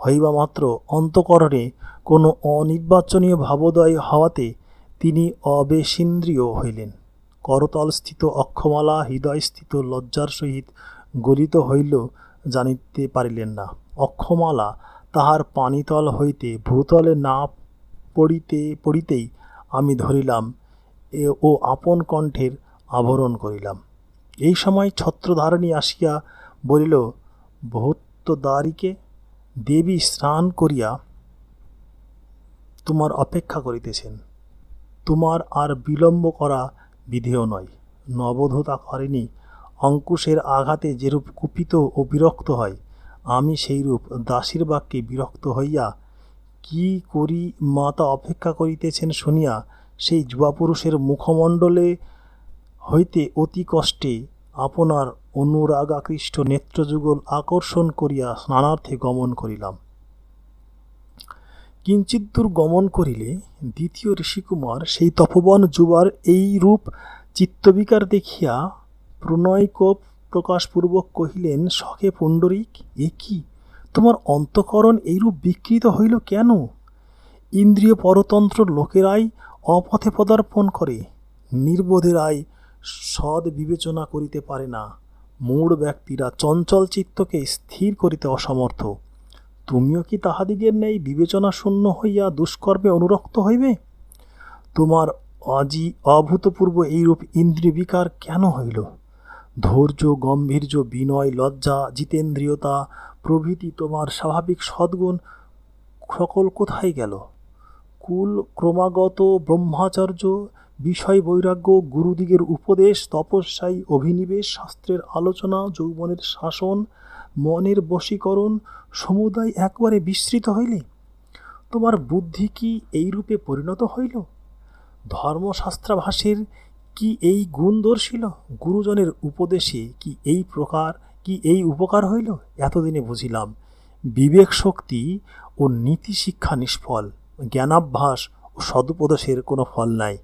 হইবা মাত্র অন্তঃকরণে কোনো অনির্বাচনীয় ভাবোদয় হওয়াতে তিনি অবেশিন্দ্রিয় হইলেন। করতলস্থিত অক্ষমালা হৃদয়স্থিত লজ্জার সহিত গলিত হইল জানিতে পারিলেন না। অক্ষমালা তাহার পানিতল হইতে ভূতলে না পড়িতেই আমি ধরিলাম ও আপন কণ্ঠের আবরণ করিলাম। এই সময় ছত্রধারিণী আসিয়া বলিল, বহুত্বদারিকে, দেবী স্নান করিয়া তোমার অপেক্ষা করিতেছেন। তোমার আর বিলম্ব করা বিধেয় নয়। নবধূতাকারিণী অঙ্কুশের আঘাতে যেরূপ কুপিত ও বিরক্ত হয়, আমি সেইরূপ দাসীর বাক্যে বিরক্ত হইয়া কি করি মাতা অপেক্ষা করিতেছেন শুনিয়া সেই যুবাপুরুষের মুখমণ্ডলে হইতে অতি কষ্টে আপনার অনুরাগাকৃষ্ট নেত্রযুগল আকর্ষণ করিয়া স্নানার্থে গমন করিলাম। কিঞ্চিৎ দূর গমন করিলে দ্বিতীয় ঋষিকুমার সেই তপবন যুবার এই রূপ চিত্তবিকার দেখিয়া প্রণয়কোপ প্রকাশপূর্বক কহিলেন, সখে পুণ্ডরিক, এ কি, তোমার অন্তঃকরণ এইরূপ বিকৃত হইল কেন? ইন্দ্রিয় পরতন্ত্র লোকেরাই অপথে পদার্পণ করে, নির্বোধেরাই সদ বিবেচনা করিতে পারে না, মূঢ় ব্যক্তিরা চঞ্চল চিত্তকে স্থির করিতে অসমর্থ। তুমিও কি তাহাদিগের ন্যায় বিবেচনা শূন্য হইয়া দুষ্কর্মে অনুরক্ত হইবে? তোমার অভূতপূর্ব এইরূপ ইন্দ্রিয় বিকার কেন হইল? ধৈর্য, গম্ভীর্য, বিনয়, লজ্জা, জিতেন্দ্রিয়তা প্রভৃতি তোমার স্বাভাবিক সদ্গুণ সকল কোথায় গেল? কুল ক্রমাগত ব্রহ্মচর্য, বিষয় বৈরাগ্য, গুরুদিগের উপদেশ, তপস্যায় অভিনিবেশ, শাস্ত্রের আলোচনা, যৌবনের শাসন, মনের বশীকরণ সমুদায় একবারে বিস্মৃত হইলে তোমার বুদ্ধি কি এইরূপে পরিণত হইল? ধর্মশাস্ত্রাভাসের কি এই গুণ দর্শিল? গুরুজনের উপদেশে কি এই উপকার হইল? এতদিনে বুঝিলাম, বিবেক শক্তি ও নীতি শিক্ষা নিষ্ফল, জ্ঞানাভ্যাস ও সদুপদেশের কোনো ফল নাই।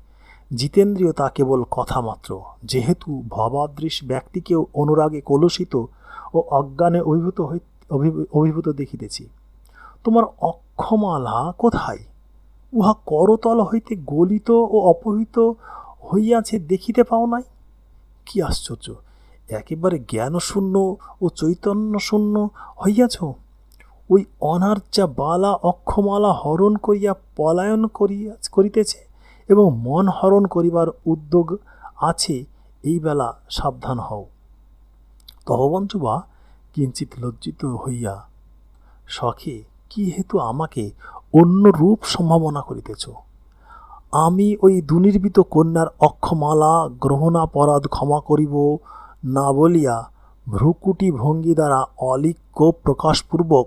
জিতেন্দ্রিয়তা কেবল কথা মাত্র। যেহেতু ভবাদৃশ ব্যক্তিকেও অনুরাগে কলুষিত ও অজ্ঞানে অভিভূত দেখিতেছি। তোমার অক্ষমালা কোথায়? উহা করতল হইতে গলিত ও অপহৃত হইয়াছে দেখিতে পাও নাই? কি আশ্চর্য, একেবারে জ্ঞানশূন্য ও চৈতন্যশূন্য হইয়াছ। ওই অনার্যা বালা অক্ষমালা হরণ করিয়া পলায়ন করিতেছে এবং মন হরণ করিবার উদ্যোগ আছে, এই বেলা সাবধান হও। তপবন যুবা কিঞ্চিৎ লজ্জিত হইয়া, সখে, কি হেতু আমাকে অন্য রূপ সম্ভাবনা করিতেছ? আমি ওই দুর্নির্মিত কন্যার অক্ষমালা গ্রহণাপরাধ ক্ষমা করিব না বলিয়া ভ্রুকুটি ভঙ্গি দ্বারা অলিক কোপ প্রকাশপূর্বক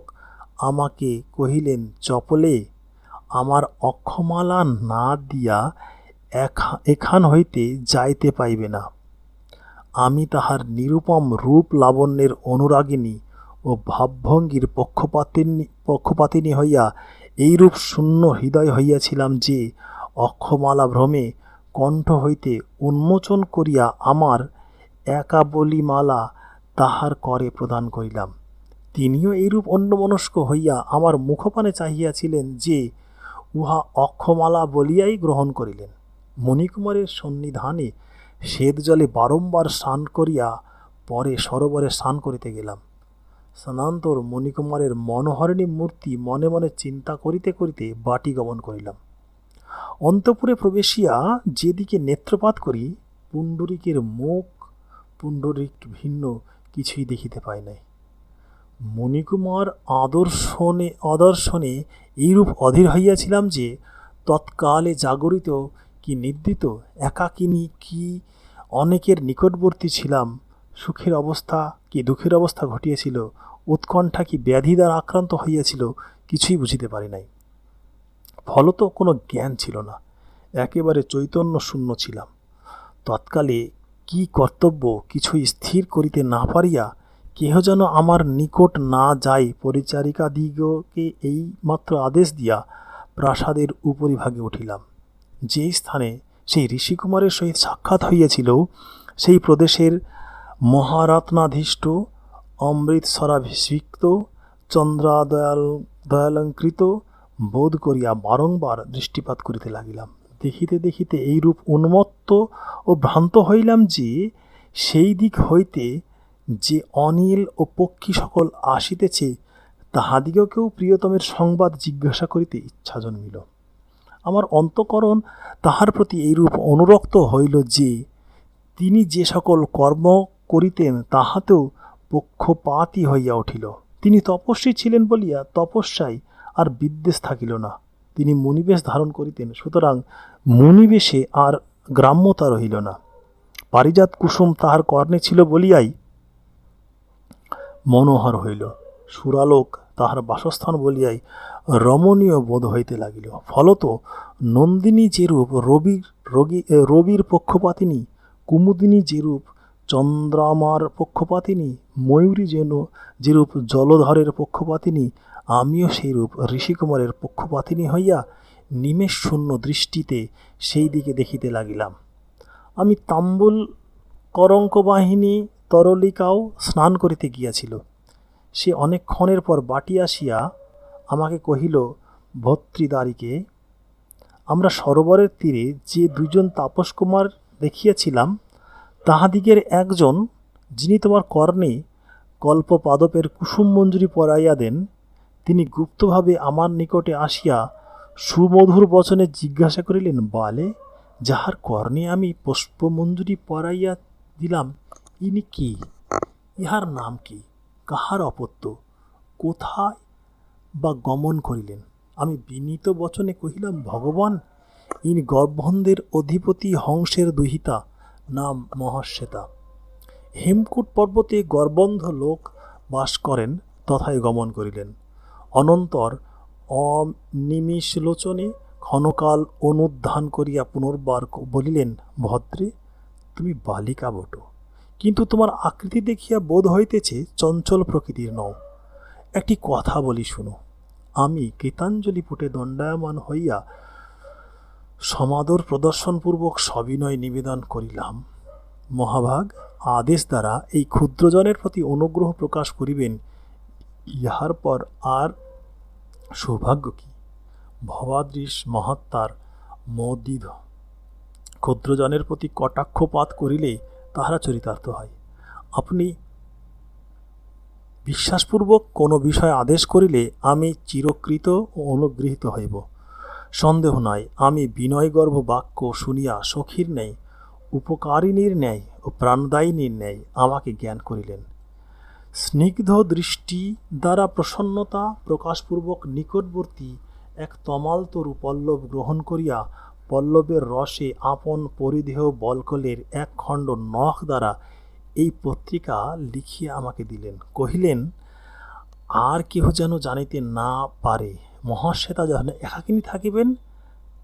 আমাকে কহিলেন, চপলে, আমার অক্ষমালা না দিয়া এখান হইতে যাইতে পাইবে না। আমি তাহার নিরুপম রূপ লাবণ্যের অনুরাগিনী ও ভাবভঙ্গির পক্ষপাতিনী হইয়া এইরূপ শূন্য হৃদয় হইয়াছিলাম যে অক্ষমালা ভ্রমে কণ্ঠ হইতে উন্মোচন করিয়া আমার একাবলিমালা তাহার করে প্রদান করিলাম। তিনিও এইরূপ অন্যমনস্ক হইয়া আমার মুখপানে চাহিয়াছিলেন যে উহা অক্ষমালা বলিয়াই গ্রহণ করিলেন। মণিকুমারের সন্নিধানে শ্বেত জলে বারম্বার স্নান করিয়া পরে সরোবরে স্নান করিতে গেলাম। স্নানান্তর মণিকুমারের মনোহরিণী মূর্তি মনে মনে চিন্তা করিতে করিতে বাটি গমন করিলাম। অন্তঃপুরে প্রবেশিয়া যেদিকে নেত্রপাত করি, পুণ্ডরীকের মুখ পুণ্ডরিক ভিন্ন কিছুই দেখিতে পাই নাই। মণিকুমার আদর্শনে এইরূপ অধীর হইয়াছিলাম যে তৎকালে জাগরিত কি নিদ্রিত, একাকিনী কি অনেকের নিকটবর্তী ছিলাম, সুখের অবস্থা কি দুঃখের অবস্থা ঘটিয়েছিল, উৎকণ্ঠা কি ব্যাধি দ্বারা আক্রান্ত হইয়াছিল, কিছুই বুঝিতে পারি নাই। ফলত কোনো জ্ঞান ছিল না, একেবারে চৈতন্য শূন্য ছিলাম। তৎকালে কি কর্তব্য কিছুই স্থির করিতে না পারিয়া কেহ যেন আমার নিকট না যাই পরিচারিকাদিগকে এই মাত্র আদেশ দিয়া প্রাসাদের উপরিভাগে উঠিলাম। যে স্থানে সেই ঋষিকুমারের সহিত সাক্ষাৎ হইয়াছিল, সেই প্রদেশের মহারত্নাধীষ্ট অমৃতসরাভিষিক্ত চন্দ্রাদয়ালঙ্কৃত বোধ করিয়া বারংবার দৃষ্টিপাত করিতে লাগিলাম। দেখিতে দেখিতে এইরূপ উন্মত্ত ও ভ্রান্ত হইলাম যে সেই দিক হইতে যে অনিল ও পক্ষী সকল আসিতেছে, তাহাদিগকেও প্রিয়তমের সংবাদ জিজ্ঞাসা করিতে ইচ্ছা জন্মিল। আমার অন্তঃকরণ তাহার প্রতি এইরূপ অনুরক্ত হইল যে তিনি যে সকল কর্ম করিতেন তাহাতেও পক্ষপাতী হইয়া উঠিল। তিনি তপস্বী ছিলেন বলিয়া তপস্যায় আর বিদ্বেষ থাকিল না। তিনি মুনিবেশ ধারণ করিতেন, সুতরাং মুনিবেশে আর গ্রাম্যতা রহিল না। পারিজাত কুসুম তাহার কর্ণে ছিল বলিয়াই মনোহর হইল। সুরালোক তাহার বাসস্থান বলিয়াই রমণীয় বোধ হইতে লাগিল। ফলত নন্দিনী যেরূপ রবির পক্ষপাতিনী, কুমুদিনী যেরূপ চন্দ্রামার পক্ষপাতিনী, ময়ূরী যেরূপ জলধরের পক্ষপাতিনী, আমিও সেইরূপ ঋষিকুমারের পক্ষপাতিনী হইয়া নিমেষ শূন্য দৃষ্টিতে সেই দিকে দেখিতে লাগিলাম। আমি তাম্বুল করঙ্কবাহিনী তরলিকাও স্নান করিতে গিয়াছিল। সে অনেকক্ষণের পর বাটি আসিয়া আমাকে কহিল, ভর্তৃদ্বারিকে, আমরা সরোবরের তীরে যে দুইজন তাপসকুমার দেখিয়াছিলাম, তাহাদিগের একজন, যিনি তোমার কর্ণে কল্পপাদপের কুসুম মঞ্জুরি পরাইয়া দেন, তিনি গুপ্তভাবে আমার নিকটে আসিয়া সুমধুর বচনে জিজ্ঞাসা করিলেন, বালে, যাহার কর্ণে আমি পুষ্পমঞ্জুরি পরাইয়া দিলাম, ইনি কি? ইহার নাম কি? কাহার অপত্য? কোথায় বা গমন করিলেন? আমি বিনীত বচনে কহিলাম, ভগবান, ইনি গর্ভন্ধের অধিপতি হংসের দুহিতা, নাম মহাশ্বেতা। হেমকূট পর্বতে গর্বন্ধ লোক বাস করেন, তথায় গমন করিলেন। অনন্তর অনিমিষলোচনে ক্ষণকাল অনুধ্যান করিয়া পুনর্বার বলিলেন, ভদ্রে, তুমি বালিকা বটো, কিন্তু তোমার আকৃতি দেখিয়া বোধ হইতেছে চঞ্চল প্রকৃতির নও। একটি কথা বলি শুনো। আমি কৃতাঞ্জলি পুটে দণ্ডায়মান হইয়া সমাদর প্রদর্শনপূর্বক সবিনয় নিবেদন করিলাম, মহাভাগ, আদেশ দ্বারা এই ক্ষুদ্রজনের প্রতি অনুগ্রহ প্রকাশ করিবেন, ইহার পর আর সৌভাগ্য কি? ভবাদৃশ মহাত্মার মোদিধ ক্ষুদ্রজনের প্রতি কটাক্ষপাত করিলে তাহারা চরিতার্থ হয়। আপনি বিশ্বাসপূর্বক কোনো বিষয় আদেশ করিলে আমি চিরকৃত ও অনুগৃহীত হইব। সন্দেহ নাই, আমি বিনয়গর্ভ বাক্য শুনিয়া সখীর ন্যায়, উপকারিণীর ন্যায় ও প্রাণদায়িনীর ন্যায় আমাকে জ্ঞান করিলেন। স্নিগ্ধ দৃষ্টি দ্বারা প্রসন্নতা প্রকাশপূর্বক নিকটবর্তী এক তমালতরু পল্লব গ্রহণ করিয়া পল্লবের রসে আপন পরিধেয় বলকলের এক খণ্ড নখ দ্বারা এই পত্রিকা লিখিয়া আমাকে দিলেন। কহিলেন, আর কেহ যেন জানিতে না পারে, মহাশ্বেতা যখন একাকিনী থাকিবেন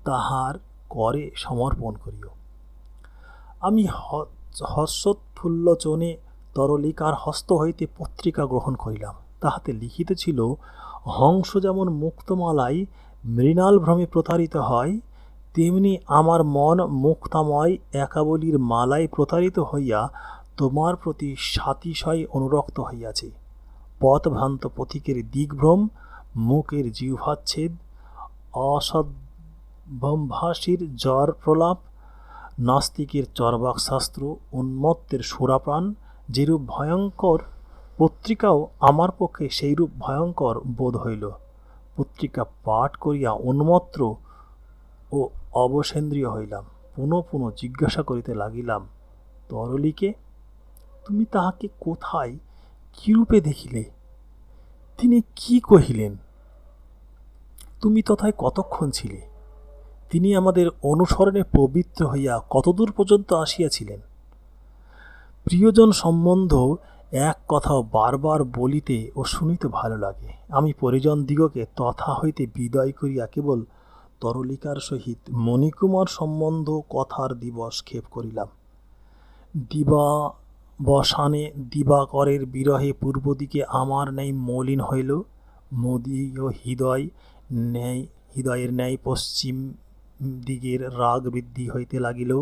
তাহার করে সমর্পণ করিও। আমি হর্ষোৎফুল্লোচনে তরলিকার হস্ত হইতে পত্রিকা গ্রহণ করিলাম। তাহাতে লিখিত ছিল, হংস যেমন মুক্তমালায় মৃণাল ভ্রমে প্রতারিত হয়, তেমনি আমার মন মুক্তাময় একাবলীর মালায় প্রতারিত হইয়া তোমার প্রতি সাতিশয় অনুরক্ত হইয়াছে। পথভ্রান্ত পথিকের দিগ্ভ্রম, মুখের জিহ্বাচ্ছেদ, অসদ্ভ্রমভাষীর জ্বর প্রলাপ, নাস্তিকের চর্বাক শাস্ত্র, উন্মত্তের সুরাপ্রাণ যেরূপ ভয়ঙ্কর, পত্রিকাও আমার পক্ষে সেইরূপ ভয়ঙ্কর বোধ হইল। পত্রিকা পাঠ করিয়া উন্মত্ত ও অবসেন্দ্রিয় হইলাম। পুনঃ পুনঃ জিজ্ঞাসা করিতে লাগিলাম, তরলীকে, তুমি তাহাকে কোথায় কিরূপে দেখিলে? তিনি কি কহিলেন? তুমি তথায় কতক্ষণ ছিলে? তিনি আমাদের অনুসরণে পবিত্র হইয়া কতদূর পর্যন্ত আসিয়াছিলেন? প্রিয়জন সম্বন্ধ এক কথাও বারবার বলিতে ও শুনিতে ভালো লাগে। আমি পরিজন দিগকে তথা হইতে বিদায় করিয়া কেবল তরলিকার সহিত মণিকুমার সম্বন্ধ কথার দিবস ক্ষেপ করিলাম। দিবাবসানে দিবাকরের বিরহে পূর্ব দিকে আমার ন্যায় মলিন হইল, মদীয় হৃদয়ের ন্যায় পশ্চিম দিকের রাগ বৃদ্ধি হইতে লাগিল।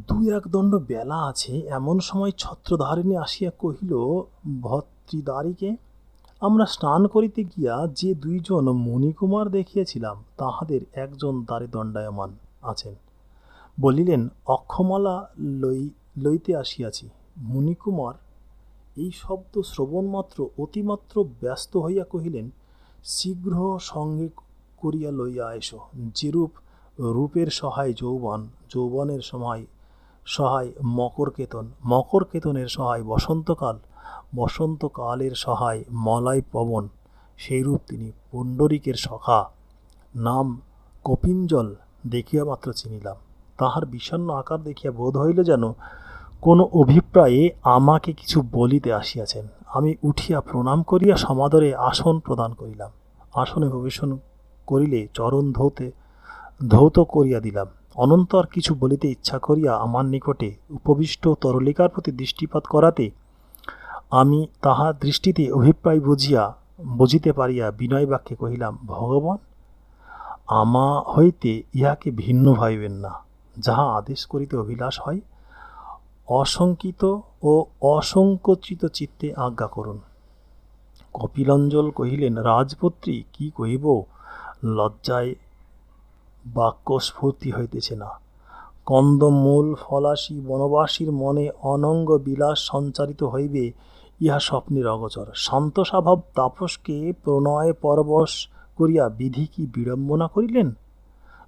দু এক দণ্ড বেলা আছে এমন সময় ছত্রধারিণী আসিয়া কহিল, ভর্তৃদ্বারিকে, আমরা স্নান করিতে গিয়া যে দুইজন মণিকুমার দেখিয়াছিলাম, তাহাদের একজন দ্বারে দণ্ডায়মান আছেন। বলিলেন, অক্ষমালা লইতে আসিয়াছি। মণিকুমার এই শব্দ শ্রবণমাত্র অতিমাত্র ব্যস্ত হইয়া কহিলেন, শীঘ্র সঙ্গে করিয়া লইয়া এসো। যেরূপ রূপের সহায় যৌবন, যৌবনের সহায় মকরকেতন, মকরকেতনের সহায় বসন্তকাল, বসন্তকালের সহায় মলয় পবন, সেইরূপ তিনি পুণ্ডরীকের সখা। নাম কপিঞ্জল দেখিয়া মাত্র চিনিলাম। তাহার বিষণ্ণ আকার দেখিয়া বোধ হইল যেন কোনো অভিপ্রায়ে আমাকে কিছু বলিতে আসিয়াছেন। আমি উঠিয়া প্রণাম করিয়া সমাদরে আসন প্রদান করিলাম। আসনে প্রবেশন করিলে চরণ ধৌত করিয়া দিলাম। অনন্তর কিছু বলিতে ইচ্ছা করিয়া আমার নিকটে উপবিষ্ট তরলিকার প্রতি দৃষ্টিপাত করাতে আমি তাহার দৃষ্টিতে অভিপ্রায় বুঝিতে পারিয়া বিনয় বাক্যে কহিলাম, ভগবান, আমা হইতে ইহাকে ভিন্ন ভাবিবেন না। যাহা আদেশ করিতে অভিলাষ হয় অশঙ্কিত ও অসংকোচিত চিত্তে আজ্ঞা করুন। কপিলঞ্জল কহিলেন, রাজপুত্রী, কি কহিব, লজ্জায় বাক্যস্ফূর্তি হইতেছে না। কন্দমূল ফলাশী বনবাসীর মনে অনঙ্গ বিলাস সঞ্চারিত হইবে, ইহা স্বপ্নের অগোচর। শান্ত স্বভাব তাপসকে প্রণয় পরবশ করিয়া বিধি কি বিড়ম্বনা করিলেন?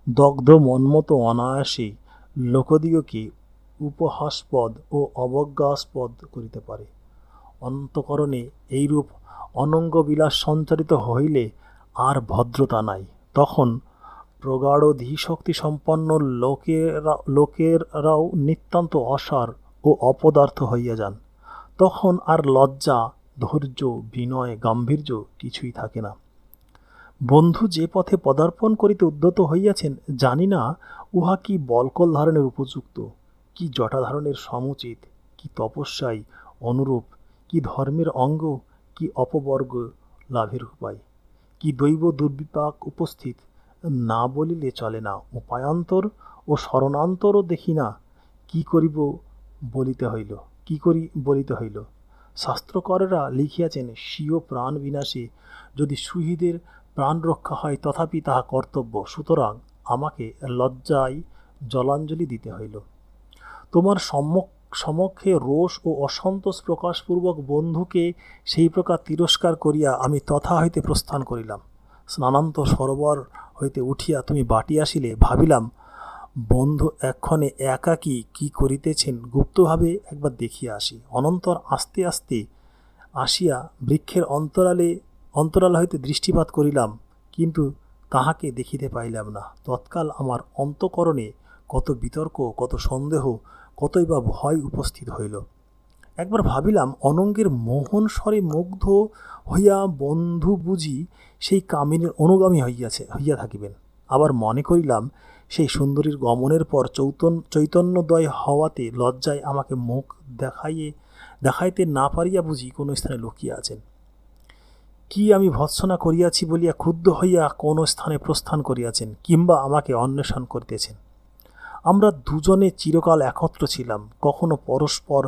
দগ্ধ মন্মত অনায়াসে লোকদিগকে উপহাসপদ ও অবজ্ঞাস্পদ করিতে পারে। অন্তঃকরণে এইরূপ অনঙ্গ বিলাস সঞ্চারিত হইলে আর ভদ্রতা নাই। তখন প্রগাঢ় ধীশক্তি সম্পন্ন লোকেরাও নিতান্ত অসার ও অপদার্থ হইয়া যান। তখন আর লজ্জা, ধৈর্য, বিনয়, গাম্ভীর্য কিছুই থাকে না। বন্ধু যে পথে পদার্পণ করিতে উদ্যত হইয়াছেন, জানি না উহা কি বলকল ধারণের উপযুক্ত, কি জটা ধারণের সমুচিত, কি তপস্যায় অনুরূপ, কি ধর্মের অঙ্গ, কি অপবর্গ লাভের উপায়, কি দৈব দুর্বিপাক উপস্থিত, না বলিলে চলে না। উপায়ান্তর ও শরণান্তরও দেখি না। কি করি বলিতে হইল। শাস্ত্রকরেরা লিখিয়াছেন, স্বীয় প্রাণ বিনাশে যদি সুহৃদের প্রাণ রক্ষা হয়, তথাপি তাহা কর্তব্য। সুতরাং আমাকে লজ্জায় জলাঞ্জলি দিতে হইল। তোমার সমক্ষে রোষ ও অসন্তোষ প্রকাশপূর্বক বন্ধুকে সেই প্রকার তিরস্কার করিয়া আমি তথা হইতে প্রস্থান করিলাম। স্নানান্তর সরোবর হইতে উঠিয়া তুমি বাটি আসিলে, ভাবিলাম বন্ধু এক্ষণে একাকী কি করিতেছেন গুপ্তভাবে একবার দেখিয়া আসি। অনন্তর আস্তে আস্তে আসিয়া বৃক্ষের অন্তরাল হইতে দৃষ্টিপাত করিলাম, কিন্তু তাহাকে দেখিতে পাইলাম না। তৎকাল আমার অন্তঃকরণে কত বিতর্ক, কত সন্দেহ, কতই বা ভয় উপস্থিত হইল। একবার ভাবিলাম, অনঙ্গের মোহন স্বরে মুগ্ধ হইয়া বন্ধু বুঝি সেই কামিনীর অনুগামী হইয়া থাকিবেন। আবার মনে করিলাম, সেই সুন্দরীর গমনের পর চৈতন্যদয় হওয়াতে লজ্জায় আমাকে মুখ দেখাইতে না পারিয়া বুঝি কোনো স্থানে লুকিয়া আছেন। কি আমি ভৎসনা করিয়াছি বলিয়া ক্ষুব্ধ হইয়া কোনো স্থানে প্রস্থান করিয়াছেন, কিংবা আমাকে অন্বেষণ করিতেছেন। আমরা দুজনে চিরকাল একত্র ছিলাম, কখনো পরস্পর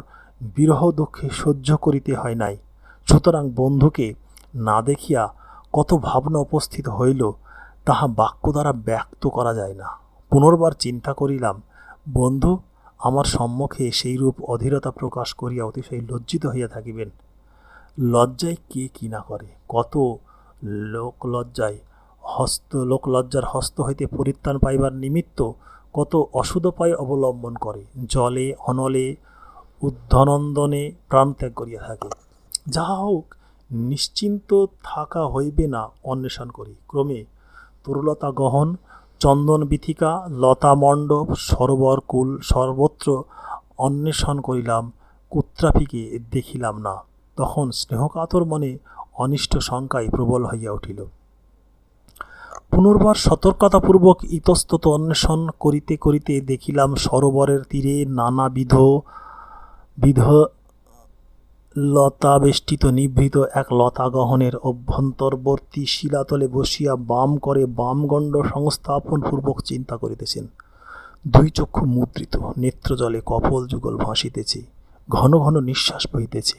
বিরহ দুঃখে সহ্য করিতে হয় নাই। সুতরাং বন্ধুকে না দেখিয়া কত ভাবনা উপস্থিত হইল, তাহা বাক্য দ্বারা ব্যক্ত করা যায় না। পুনর্বার চিন্তা করিলাম, বন্ধু আমার সম্মুখে সেইরূপ অধীরতা প্রকাশ করিয়া অতিশয় লজ্জিত হইয়া থাকিবেন। লজ্জায় কে কি না করে, কত লোকলজ্জার হস্ত হইতে পরিত্রাণ পাইবার নিমিত্ত কত অসুদোপায় অবলম্বন করে, জলে অনলে উদ্ধনন্দনে প্রাণত্যাগ করিয়া থাকে। যাহা হোক, নিশ্চিন্ত থাকা হইবে না অন্বেষণ করি। ক্রমে তরুলতা গহন, চন্দন বীথিকা, লতা মণ্ডপ, সরোবর কুল সর্বত্র অন্বেষণ করিলাম, কুত্রাপিকে দেখিলাম না। তখন স্নেহকাতর মনে অনিষ্ট শঙ্কায় প্রবল হইয়া উঠিল। পুনর্বার সতর্কতাপূর্বক ইতস্তত অন্বেষণ করিতে করিতে দেখিলাম, সরোবরের তীরে নানাবিধ লতাবেষ্টিত নিভৃত এক লতাগহনের অভ্যন্তরবর্তী শিলাতলে বসিয়া বাম করে বামগণ্ড সংস্থাপন পূর্বক চিন্তা করিতেছেন। দুই চক্ষু মুদ্রিত, নেত্রজলে কপল যুগল ভাসিতেছে, ঘন ঘন নিঃশ্বাস বহিতেছে,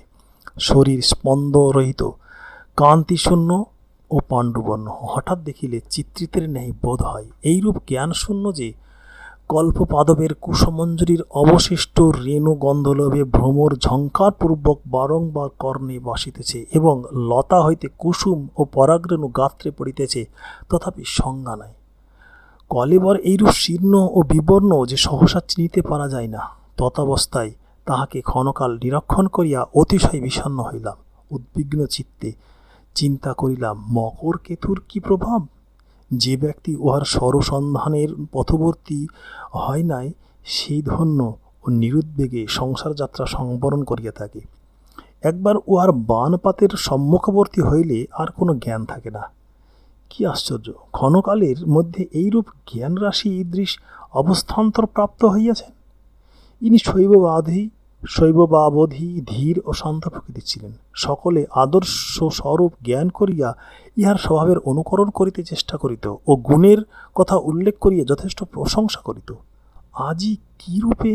শরীর স্পন্দরহিত, কান্তিশূন্য ও পাণ্ডুবর্ণ। হঠাৎ দেখিলে চিত্রিতের ন্যায় বোধ হয়। এইরূপ জ্ঞানশূন্য যে কল্পপাদবের কুসমঞ্জরির অবশিষ্ট রেণু গন্ধলোভে ভ্রমর ঝঙ্কারপূর্বক বারংবার কর্ণে বাসিতেছে এবং লতা হইতে কুসুম ও পরাগরেণু গাত্রে পড়িতেছে, তথাপি সংজ্ঞা নাই। কলেবর এইরূপ শীর্ণ ও বিবর্ণ যে সহসা চিনিতে পারা যায় না। ততাবস্থায় তাহাকে ক্ষণকাল নিরীক্ষণ করিয়া অতিশয় বিষণ্ণ হইলাম। উদ্বিগ্ন চিত্তে চিন্তা করিলাম, মকর কেতুর কি প্রভাব? যে ব্যক্তি উহার স্বরসন্ধানের পথবর্তী হয় নাই, সেই ধন্য ও নিরুদ্বেগে সংসার যাত্রা সংবরণ করিয়া থাকে। একবার উহার বানপাতের সম্মুখবর্তী হইলে আর কোনো জ্ঞান থাকে না। কি আশ্চর্য! ক্ষণকালের মধ্যে এইরূপ জ্ঞানরাশি ঈদৃশ অবস্থান্তর প্রাপ্ত হইয়াছেন। ইনি শৈববাবধি ধীর ও শান্ত প্রকৃতির ছিলেন। সকলে আদর্শ স্বরূপ জ্ঞান করিয়া ইহার স্বভাবের অনুকরণ করিতে চেষ্টা করিত ও গুণের কথা উল্লেখ করিয়া যথেষ্ট প্রশংসা করিত। আজই কিরূপে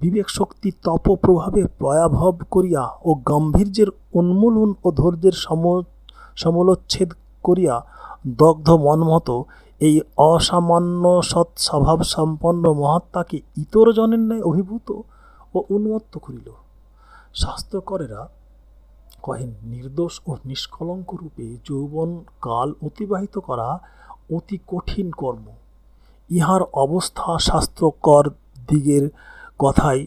বিবেক শক্তি তপ প্রভাবে প্রয়াভব করিয়া ও গাম্ভীর্যের উন্মূলন ও ধৈর্যের সমলোচ্ছেদ করিয়া দগ্ধ মনমত এই অসামান্য সৎস্বভাব সম্পন্ন মহাত্মাকে ইতর জনের ন্যায় অভিভূত ও উন্মত্ত করিল। শাস্ত্রকরেরা কহেন, নির্দোষ ও নিষ্কলঙ্ক রূপে যৌবন কাল অতিবাহিত করা অতি কঠিন কর্ম। ইহার অবস্থা শাস্ত্রকর দিগের কথাই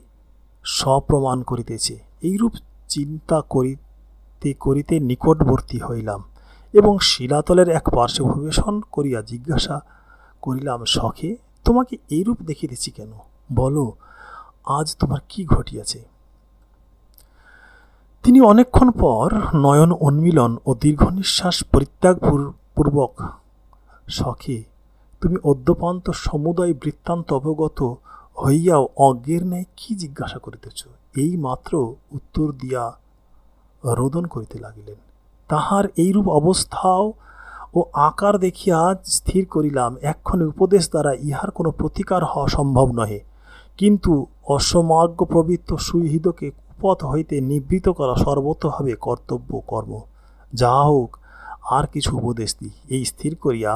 সপ্রমাণ করিতেছে। এইরূপ চিন্তা করিতে করিতে নিকটবর্তী হইলাম এবং শিলাতলের এক পার্শ্বে অভিবেশন করিয়া জিজ্ঞাসা করিলাম, সখে, তোমাকে এইরূপ দেখিতেছি কেন? বলো, আজ তোমার কি ঘটিয়াছে? তিনি অনেকক্ষণ পর নয়ন উন্মিলন ও দীর্ঘ নিঃশ্বাস পরিত্যাগপূর্বক, সখে, তুমি অদ্যপান্ত সমুদয় বৃত্তান্ত অবগত হইয়াও অজ্ঞের ন্যায় কি জিজ্ঞাসা করিতেছ? এই মাত্র উত্তর দিয়া রোদন করিতে লাগিলেন। তাহার এইরূপ অবস্থাও ও আকার দেখিয়া স্থির করিলাম, এক্ষণে উপদেশ দ্বারা ইহার কোনো প্রতিকার হওয়া সম্ভব নহে। কিন্তু অসমার্গ প্রবৃত্ত সুহৃদকে কুপথ হইতে নিবৃত্ত করা সর্বতোভাবে কর্তব্য কর্ম। যাহা হোক, আর কিছু উপদেশ দিই। এই স্থির করিয়া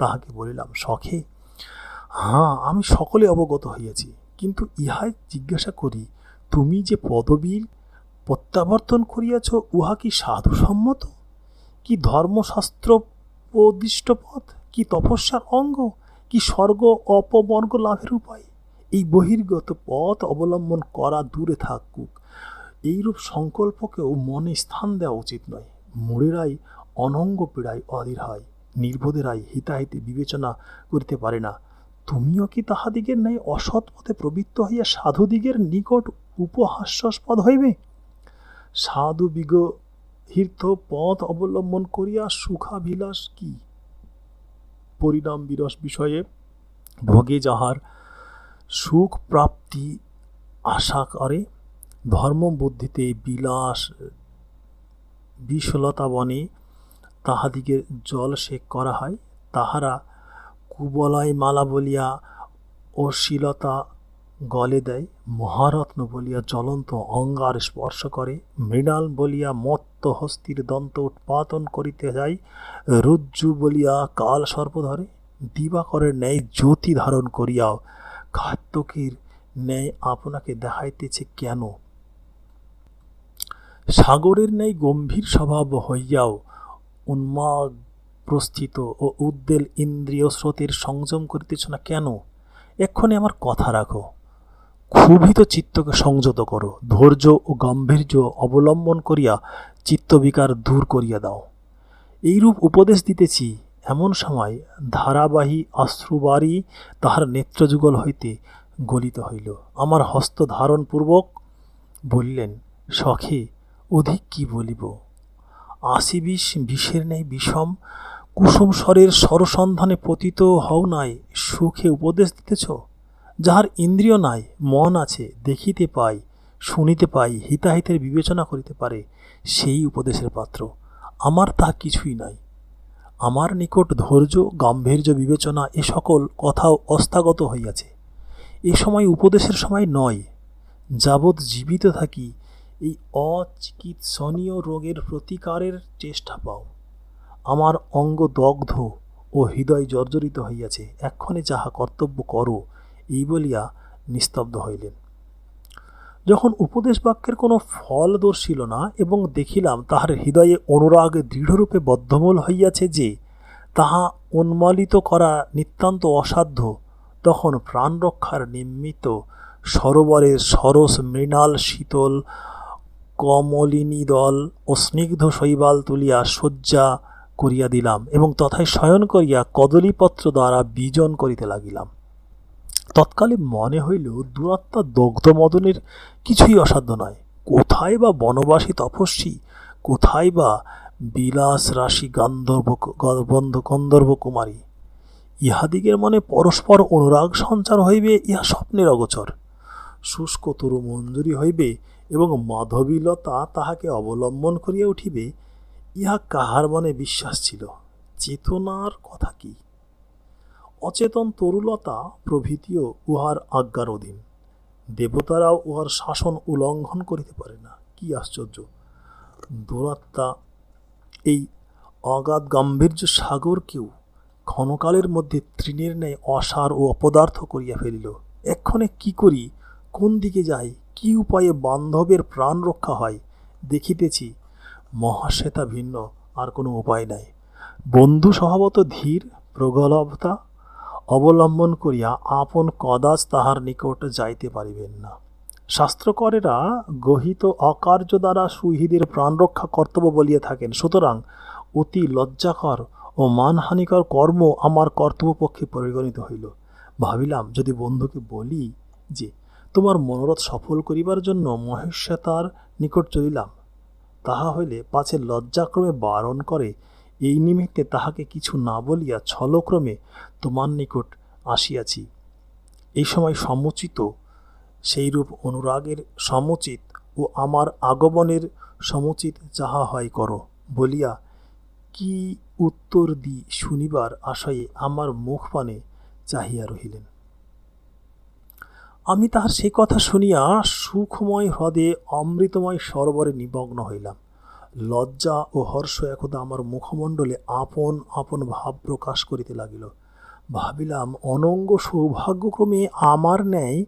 তাহাকে বলিলাম, সখে, আমি সকলে অবগত হইয়াছি, কিন্তু ইহাই জিজ্ঞাসা করি, তুমি যে পদবীর প্রত্যাবর্তন করিয়াছ, উহা কি সাধুসম্মত? কি ধর্মশাস্ত্রোপদিষ্ট পথ? কি তপস্যার অঙ্গ? কি স্বর্গ অপবর্গ লাভের উপায়? এই বহির্গত পথ অবলম্বন করা দূরে থাকুক। এইরূপ সংকল্পকেও মনে স্থান দেওয়া উচিত নয়। মূঢ়েরাই অনঙ্গ পীড়ায় অধীর হয়, নির্বোধেরাই হিতাহিতে বিবেচনা করিতে পারে না। তুমিও কি তাহাদিগের ন্যায় অসৎ পথে প্রবৃত্ত হইয়া সাধুদিগের নিকট উপহাস্যাস্পদ হইবে? সাধু বিগহিত পথ অবলম্বন করিয়া সুখাভিলাষ কি পরিণাম বিরস বিষয়ে ভোগে যাহার সুখ প্রাপ্তি আশা করে, ধর্ম বুদ্ধিতে বিলাস বিশলতা বনে তাহাদিগের জলসেক করা হয়। তাহারা কুবলয় মালা বলিয়া অশ্লীলতা গলে দেয়, মহারত্ন বলিয়া জ্বলন্ত অঙ্গার স্পর্শ করে, মৃণাল বলিয়া মত্ত হস্তির দন্ত উৎপাদন করিতে যায়, রজ্জু বলিয়া কাল সর্প ধরে, দিবাকরের ন্যায় জ্যোতি ধারণ করিয়াও ঘাতকের ন্যায় আপনাকে দেখাইতেছে কেন? সাগরের ন্যায় গম্ভীর স্বভাব হইয়াও উন্মাদ প্রস্থিত ও উদ্বেল ইন্দ্রিয় স্রোতের সংযম করিতেছ না কেন? এক্ষণে আমার কথা রাখো, ক্ষুভিত চিত্তকে সংযত করো, ধৈর্য ও গাম্ভীর্য অবলম্বন করিয়া চিত্তবিকার দূর করিয়া দাও। এইরূপ উপদেশ দিতেছি এমন সময় ধারাবাহী অশ্রুবারি তাহার নেত্রযুগল হইতে গলিত হইল। আমার হস্ত ধারণপূর্বক বলিলেন, সখে অধিক কি বলিব? ৮০ বিষের ন্যায় বিষম কুসুম স্বরের স্বরসন্ধানে পতিত হও নাই, সুখে উপদেশ দিতেছ? যাহার ইন্দ্রিয় নাই, মন আছে, দেখিতে পাই, শুনিতে পাই, হিতাহিতের বিবেচনা করিতে পারে, সেই উপদেশের পাত্র। আমার তাহা কিছুই নাই। আমার নিকট ধৈর্য, গাম্ভীর্য, বিবেচনা এ সকল কথাও অস্থাগত হইয়াছে। এ সময় উপদেশের সময় নয়। যাবৎ জীবিত থাকি এই অচিকিৎসনীয় রোগের প্রতিকারের চেষ্টা পাও। আমার অঙ্গ দগ্ধ ও হৃদয় জর্জরিত হইয়াছে, এক্ষণে যাহা কর্তব্য করো, এই বলিয়া নিস্তব্ধ হইলেন। যখন উপদেশ বাক্যের কোনো ফল দর্শিল না এবং দেখিলাম তাহার হৃদয়ে অনুরাগ দৃঢ়রূপে বদ্ধমূল হইয়াছে যে তাহা উন্মলিত করা নিতান্ত অসাধ্য, তখন প্রাণ রক্ষার নিমিত্ত সরোবরের সরস মৃণাল শীতল কমলিনী দল ও স্নিগ্ধ শৈবাল তুলিয়া শয্যা করিয়া দিলাম এবং তথায় শয়ন করিয়া কদলীপত্র দ্বারা বীজন করিতে লাগিলাম। তৎকালে মনে হইল দুরাত্মা দগ্ধ মদনের কিছুই অসাধ্য নয়। কোথায় বা বনবাসী তপস্বী, কোথায় বা বিলাস রাশি গন্ধর্ব কুমারী। ইহাদিগের মনে পরস্পর অনুরাগ সঞ্চার হইবে, ইহা স্বপ্নের অগোচর। শুষ্ক তরু মঞ্জুরি হইবে এবং মাধবীলতা তাহাকে অবলম্বন করিয়া উঠিবে, ইহা কাহার মনে বিশ্বাস ছিল? চেতনার কথা কি? অচেতন তরুলতা প্রভৃতিও উহার আজ্ঞার অধীন। দেবতারাও উহার শাসন উল্লঙ্ঘন করিতে পারে না। কি আশ্চর্য! দুরাত্মা এই অগাধ গাম্ভীর্য সাগরকেও ক্ষণকালের মধ্যে তৃণের ন্যায় অসার ও অপদার্থ করিয়া ফেলিল। এক্ষণে কি করি, কোন দিকে যাই, কি উপায়ে বান্ধবের প্রাণ রক্ষা হয়, দেখিতেছি মহাশ্বেতা ভিন্ন আর কোনো উপায় নাই। বন্ধু স্বভাবত ধীর প্রগলভতা অবলম্বন করিয়া আপন কদাচ তাহার নিকট যাইতে পারিবেন না। শাস্ত্রকরেরা গহিত অকার্য দ্বারা সুহৃদের প্রাণরক্ষা কর্তব্য বলিয়া থাকেন। সুতরাং অতি লজ্জাকর ও মানহানিকর কর্ম আমার কর্তব্যপক্ষে পরিগণিত হইল। ভাবিলাম, যদি বন্ধুকে বলি যে তোমার মনোরথ সফল করিবার জন্য মহেশ্বতার নিকট চলিলাম, তাহা হইলে পাছে লজ্জাক্রমে বারণ করে, এই নিমিত্তে তাহাকে কিছু না বলিয়া ছলক্রমে তোমার নিকট আসিয়াছি। এই সময় সমুচিত সেইরূপ অনুরাগের সমুচিত ও আমার আগমনের সমুচিত যাহা হয় করো বলিয়া কি উত্তর দি শুনিবার আশায় আমার মুখপানে চাহিয়া রহিলেন। আমি তাহার সে কথা শুনিয়া সুখময় হ্রদে অমৃতময় সরোবরে নিমগ্ন হইলাম। লজ্জা ও হর্ষ একদা আমার মুখমণ্ডলে আপন আপন ভাব প্রকাশ করিতে লাগিল। ভাবিলাম, অনঙ্গ সৌভাগ্যক্রমে আমার ন্যায়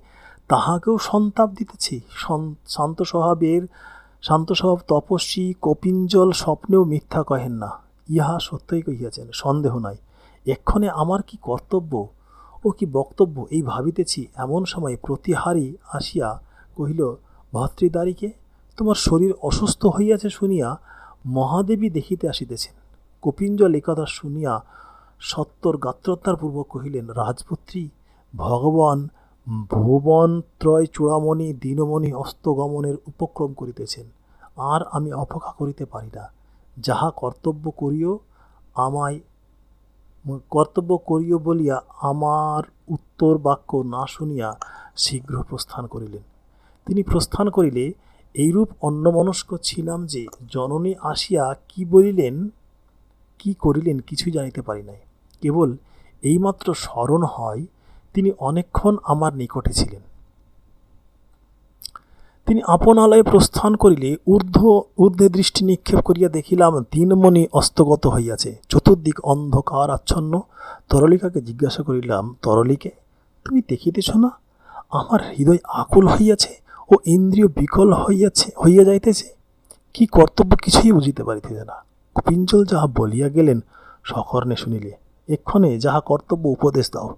তাহাকেও সন্তাপ দিতেছি। শান্ত স্বভাব তপস্বী কপিঞ্জল স্বপ্নেও মিথ্যা কহেন না, ইহা সত্যই কহিয়াছেন, সন্দেহ নাই। এক্ষণে আমার কি কর্তব্য ও কি বক্তব্য এই ভাবিতেছি, এমন সময় প্রতিহারী আসিয়া কহিল, ভর্তৃদ্বারিকে তোমার শরীর অসুস্থ হইয়াছে শুনিয়া মহাদেবী দেখিতে আসিতেছেন। কপিঞ্জল একথা শুনিয়া সত্বর গাত্রোত্থারপূর্বক কহিলেন, রাজপুত্রী, ভগবান ভুবনত্রয় চূড়ামণি দীনমণি হস্তগমনের উপক্রম করিতেছেন, আর আমি অপেক্ষা করিতে পারি না। যাহা কর্তব্য করিও বলিয়া আমার উত্তর বাক্য না শুনিয়া শীঘ্র প্রস্থান করিলেন। তিনি প্রস্থান করিলে এইরূপ অন্যমনস্ক ছিলাম যে জননী আসিয়া কি করিলেন কিছুই জানিতে পারি নাই। কেবল এইমাত্র স্মরণ হয় তিনি অনেকক্ষণ আমার নিকটে ছিলেন। তিনি আপনালয়ে প্রস্থান করিলে ঊর্ধ্বে দৃষ্টি নিক্ষেপ করিয়া দেখিলাম দীনমণি অস্তগত হইয়াছে, চতুর্দিক অন্ধকার আচ্ছন্ন। তরলিকাকে জিজ্ঞাসা করিলাম, তরলিকে, তুমি দেখিতেছ না আমার হৃদয় আকুল হইয়াছে ও ইন্দ্রিয় বিকল হইয়া যাইতেছে? কি কর্তব্য কিছুই বুঝিতে পারিতেছে না। কপিঞ্জল যাহা বলিয়া গেলেন সকর্ণে শুনিলে। এক্ষণে যাহা কর্তব্য উপদেশ দাও।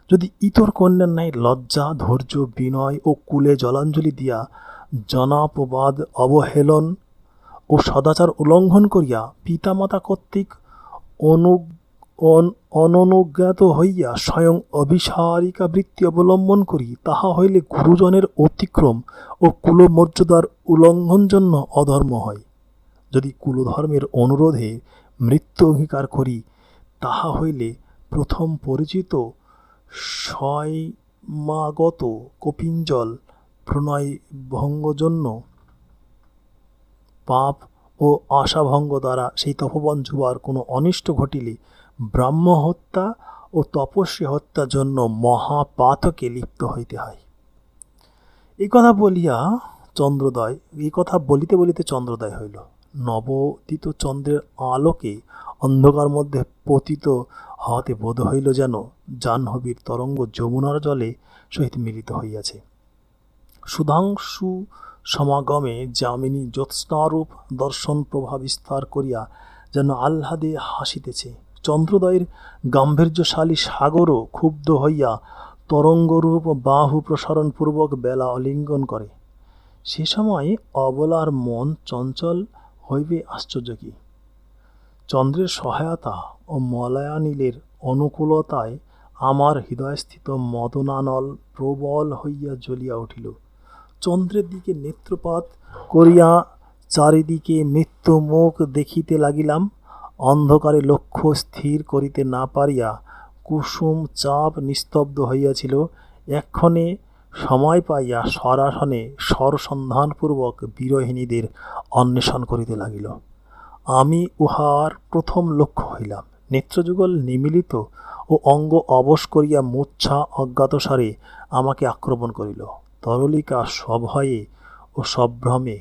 যদি ইতর কন্যার ন্যায় লজ্জা, ধৈর্য, বিনয় ও কুলে জলাঞ্জলি দিয়া জনাপবাদ, অবহেলন ও সদাচার উল্লঙ্ঘন করিয়া পিতামাতা কর্তৃক অননুজ্ঞাত হইয়া স্বয়ং অভিসারিকা বৃত্তি অবলম্বন করি, তাহা হইলে গুরুজনের অতিক্রম ও কুলমর্যাদার উল্লঙ্ঘন জন্য অধর্ম হয়। যদি কুলধর্মের অনুরোধে মৃত্যু অঙ্গীকার করি, তাহা হইলে প্রথম পরিচিত স্বয়মাগত কপিঞ্জল প্রণয়ভঙ্গজন্য পাপ ও আশাভঙ্গ দ্বারা সেই তপবন যুবার কোনো অনিষ্ট ঘটিলে ব্রাহ্ম হত্যা ও তপস্বী হত্যার জন্য মহাপাতকে লিপ্ত হইতে হয়। এই কথা বলিতে বলিতে চন্দ্রোদয় হইল। নবোদিত চন্দ্রের আলোকে অন্ধকার মধ্যে পতিত হওয়াতে বোধ হইল যেন জাহ্নবীর তরঙ্গ যমুনার জলে সহিত মিলিত হইয়াছে। সুধাংশু সমাগমে যামিনী জ্যোৎস্নারূপ দর্শন প্রভা বিস্তার করিয়া যেন আহ্লাদে হাসিতেছে। চন্দ্রোদয়ের গাম্ভীর্যশালী সাগরও ক্ষুব্ধ হইয়া তরঙ্গরূপ বাহু প্রসারণপূর্বক বেলা আলিঙ্গন করে। সে সময় অবলার মন চঞ্চল হইবে আশ্চর্য কি! চন্দ্রের সহায়তা ও মলয়ানিলের অনুকূলতায় আমার হৃদয়স্থিত মদনানল প্রবল হইয়া জ্বলিয়া উঠিল। চন্দ্রের দিকে নেত্রপাত করিয়া চারিদিকে মৃত্যু মুখ দেখিতে লাগিলাম। অন্ধকারে লক্ষ্য স্থির করিতে না পারিয়া কুসুম চাপ নিস্তব্ধ হইয়াছিল। এক্ষণে সময় পাইয়া স্বরাসনে স্বরসন্ধানপূর্বক বিরহিণীদের অন্বেষণ করিতে লাগিল। আমি উহার প্রথম লক্ষ্য হইলাম। নেত্রযুগল নিমীলিত ও অঙ্গ অবশ করিয়া মূর্ছা অজ্ঞাতসারে আমাকে আক্রমণ করিল। তরলিকা সভয়ে ও সভ্রমে